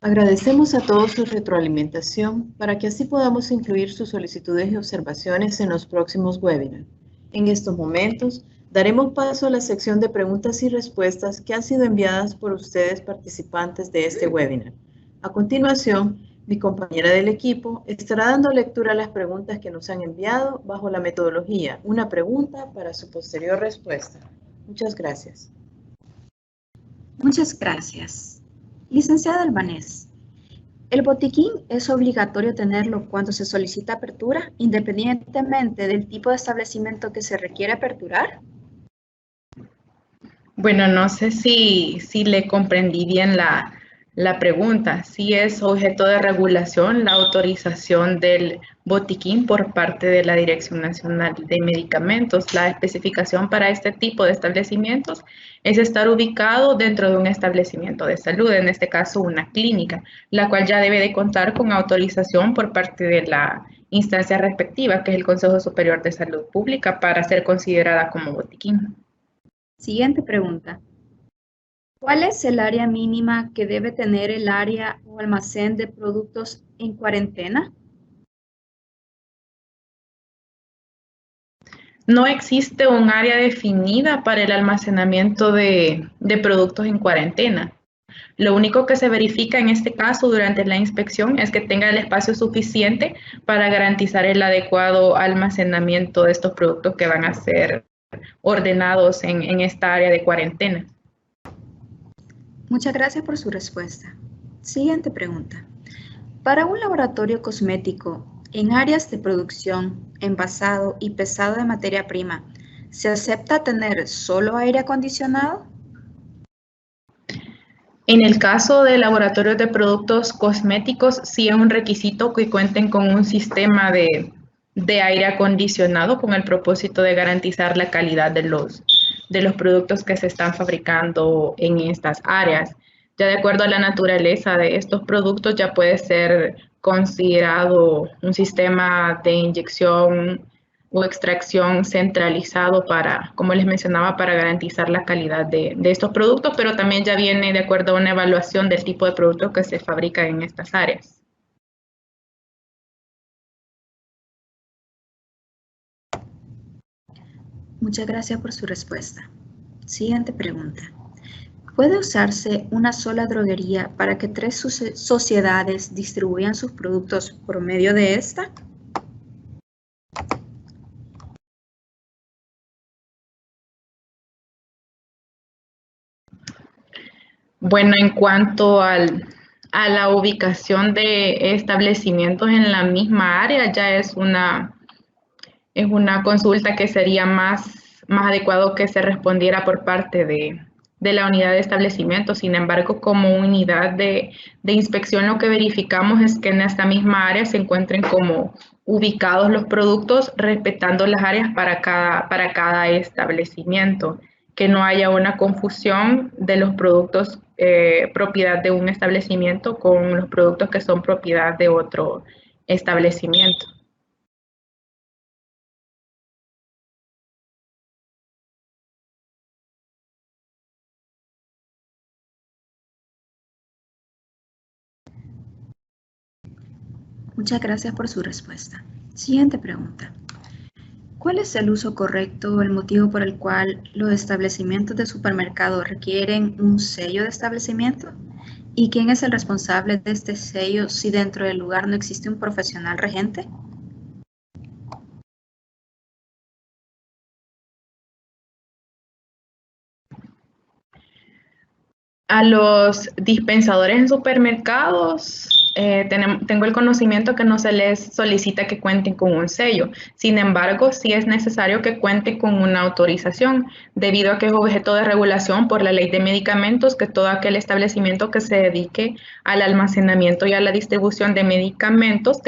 Agradecemos a todos su retroalimentación para que así podamos incluir sus solicitudes y observaciones en los próximos webinars. En estos momentos, daremos paso a la sección de preguntas y respuestas que han sido enviadas por ustedes participantes de este webinar. A continuación, mi compañera del equipo estará dando lectura a las preguntas que nos han enviado bajo la metodología una pregunta para su posterior respuesta. Muchas gracias. Muchas gracias. Licenciada Albanés, ¿el botiquín es obligatorio tenerlo cuando se solicita apertura, independientemente del tipo de establecimiento que se requiere aperturar? Bueno, no sé si le comprendí bien la pregunta. Sí es objeto de regulación la autorización del botiquín por parte de la Dirección Nacional de Medicamentos. La especificación para este tipo de establecimientos es estar ubicado dentro de un establecimiento de salud, en este caso una clínica, la cual ya debe de contar con autorización por parte de la instancia respectiva, que es el Consejo Superior de Salud Pública, para ser considerada como botiquín. Siguiente pregunta. ¿Cuál es el área mínima que debe tener el área o almacén de productos en cuarentena? No existe un área definida para el almacenamiento de productos en cuarentena. Lo único que se verifica en este caso durante la inspección es que tenga el espacio suficiente para garantizar el adecuado almacenamiento de estos productos que van a ser ordenados en esta área de cuarentena. Muchas gracias por su respuesta. Siguiente pregunta. Para un laboratorio cosmético, En áreas de producción, envasado y pesado de materia prima, ¿se acepta tener solo aire acondicionado? En el caso de laboratorios de productos cosméticos, sí es un requisito que cuenten con un sistema de aire acondicionado con el propósito de garantizar la calidad de los productos que se están fabricando en estas áreas. Ya de acuerdo a la naturaleza de estos productos, ya puede ser considerado un sistema de inyección o extracción centralizado para, como les mencionaba, para garantizar la calidad de estos productos, pero también ya viene de acuerdo a una evaluación del tipo de productos que se fabrican en estas áreas. Muchas gracias por su respuesta. Siguiente pregunta. ¿Puede usarse una sola droguería para que 3 sociedades distribuyan sus productos por medio de esta? Bueno, en cuanto a la ubicación de establecimientos en la misma área, ya es una consulta que sería más adecuado que se respondiera por parte de la unidad de establecimiento. Sin embargo, como unidad de inspección, lo que verificamos es que en esta misma área se encuentren como ubicados los productos, respetando las áreas para cada establecimiento, que no haya una confusión de los productos propiedad de un establecimiento con los productos que son propiedad de otro establecimiento. Muchas gracias por su respuesta. Siguiente pregunta. ¿Cuál es el uso correcto o el motivo por el cual los establecimientos de supermercado requieren un sello de establecimiento? ¿Y quién es el responsable de este sello si dentro del lugar no existe un profesional regente? A los dispensadores en supermercados, tengo el conocimiento que no se les solicita que cuenten con un sello. Sin embargo, sí es necesario que cuenten con una autorización, debido a que es objeto de regulación por la ley de medicamentos que todo aquel establecimiento que se dedique al almacenamiento y a la distribución de medicamentos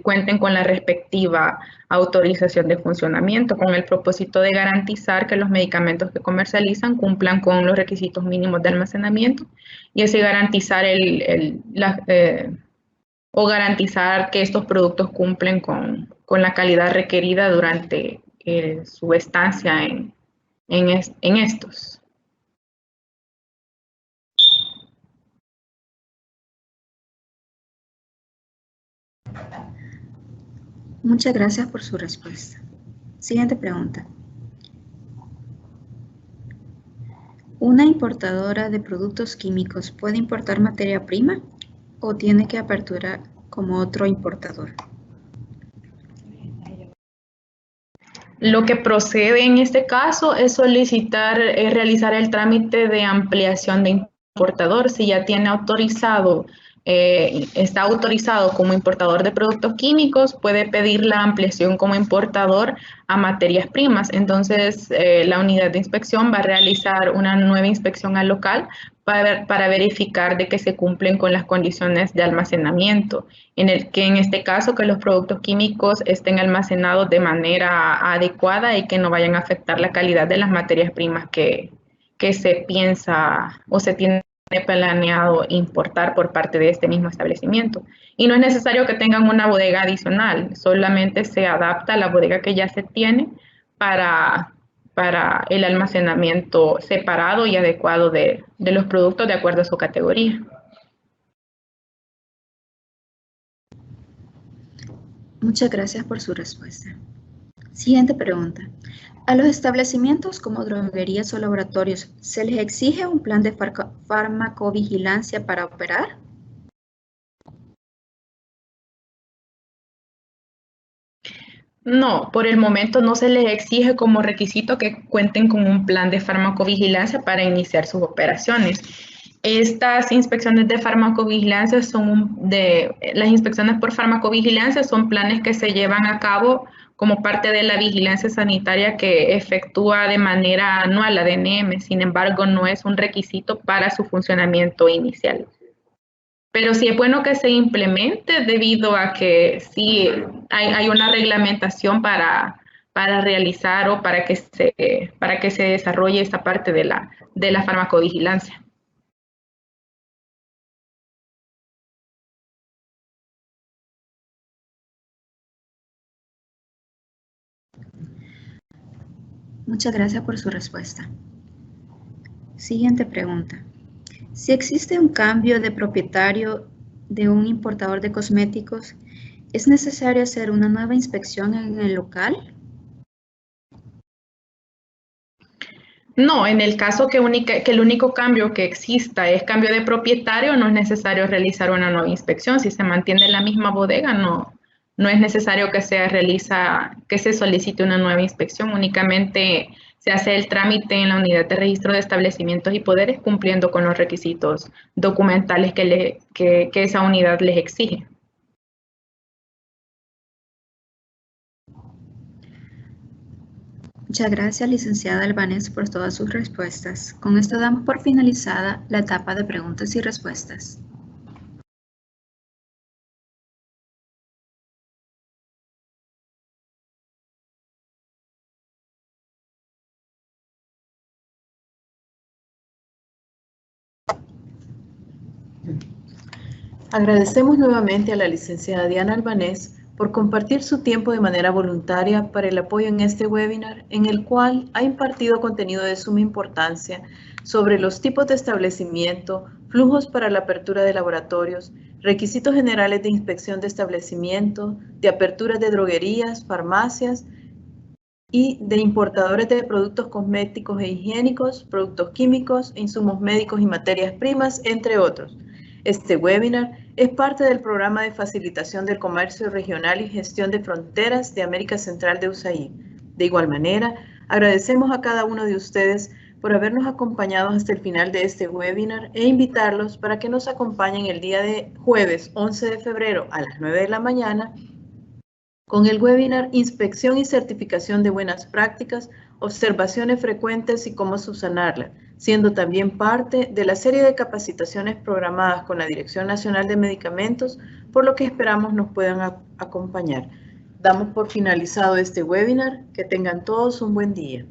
cuenten con la respectiva autorización de funcionamiento, con el propósito de garantizar que los medicamentos que comercializan cumplan con los requisitos mínimos de almacenamiento y así garantizar garantizar que estos productos cumplen con la calidad requerida durante su estancia en estos. Muchas gracias por su respuesta. Siguiente pregunta. ¿Una importadora de productos químicos puede importar materia prima o tiene que aperturar como otro importador? Lo que procede en este caso es realizar el trámite de ampliación de importador. Si ya tiene está autorizado como importador de productos químicos, puede pedir la ampliación como importador a materias primas. Entonces, la unidad de inspección va a realizar una nueva inspección al local para verificar de que se cumplen con las condiciones de almacenamiento, en este caso que los productos químicos estén almacenados de manera adecuada y que no vayan a afectar la calidad de las materias primas que se piensa o se tiene planeado importar por parte de este mismo establecimiento. Y no es necesario que tengan una bodega adicional, solamente se adapta a la bodega que ya se tiene para el almacenamiento separado y adecuado de los productos de acuerdo a su categoría. Muchas gracias por su respuesta. Siguiente pregunta. ¿A los establecimientos como droguerías o laboratorios se les exige un plan de farmacovigilancia para operar? No, por el momento no se les exige como requisito que cuenten con un plan de farmacovigilancia para iniciar sus operaciones. Estas inspecciones de farmacovigilancia las inspecciones por farmacovigilancia son planes que se llevan a cabo como parte de la vigilancia sanitaria que efectúa de manera anual la DNM. Sin embargo, no es un requisito para su funcionamiento inicial. Pero sí es bueno que se implemente debido a que sí hay una reglamentación para realizar o para que se desarrolle esta parte de la farmacovigilancia. Muchas gracias por su respuesta. Siguiente pregunta. Si existe un cambio de propietario de un importador de cosméticos, ¿es necesario hacer una nueva inspección en el local? No, en el caso que el único cambio que exista es cambio de propietario, no es necesario realizar una nueva inspección. Si se mantiene la misma bodega, no es necesario que se solicite una nueva inspección. Únicamente se hace el trámite en la unidad de registro de establecimientos y poderes cumpliendo con los requisitos documentales que esa unidad les exige. Muchas gracias, licenciada Albanés, por todas sus respuestas. Con esto damos por finalizada la etapa de preguntas y respuestas. Agradecemos nuevamente a la licenciada Diana Albanés por compartir su tiempo de manera voluntaria para el apoyo en este webinar, en el cual ha impartido contenido de suma importancia sobre los tipos de establecimiento, flujos para la apertura de laboratorios, requisitos generales de inspección de establecimiento, de apertura de droguerías, farmacias y de importadores de productos cosméticos e higiénicos, productos químicos, insumos médicos y materias primas, entre otros. Este webinar es parte del programa de facilitación del comercio regional y gestión de fronteras de América Central de USAID. De igual manera, agradecemos a cada uno de ustedes por habernos acompañado hasta el final de este webinar e invitarlos para que nos acompañen el día de jueves 11 de febrero a las 9 de la mañana con el webinar Inspección y Certificación de Buenas Prácticas, Observaciones Frecuentes y cómo subsanarlas, siendo también parte de la serie de capacitaciones programadas con la Dirección Nacional de Medicamentos, por lo que esperamos nos puedan acompañar. Damos por finalizado este webinar. Que tengan todos un buen día.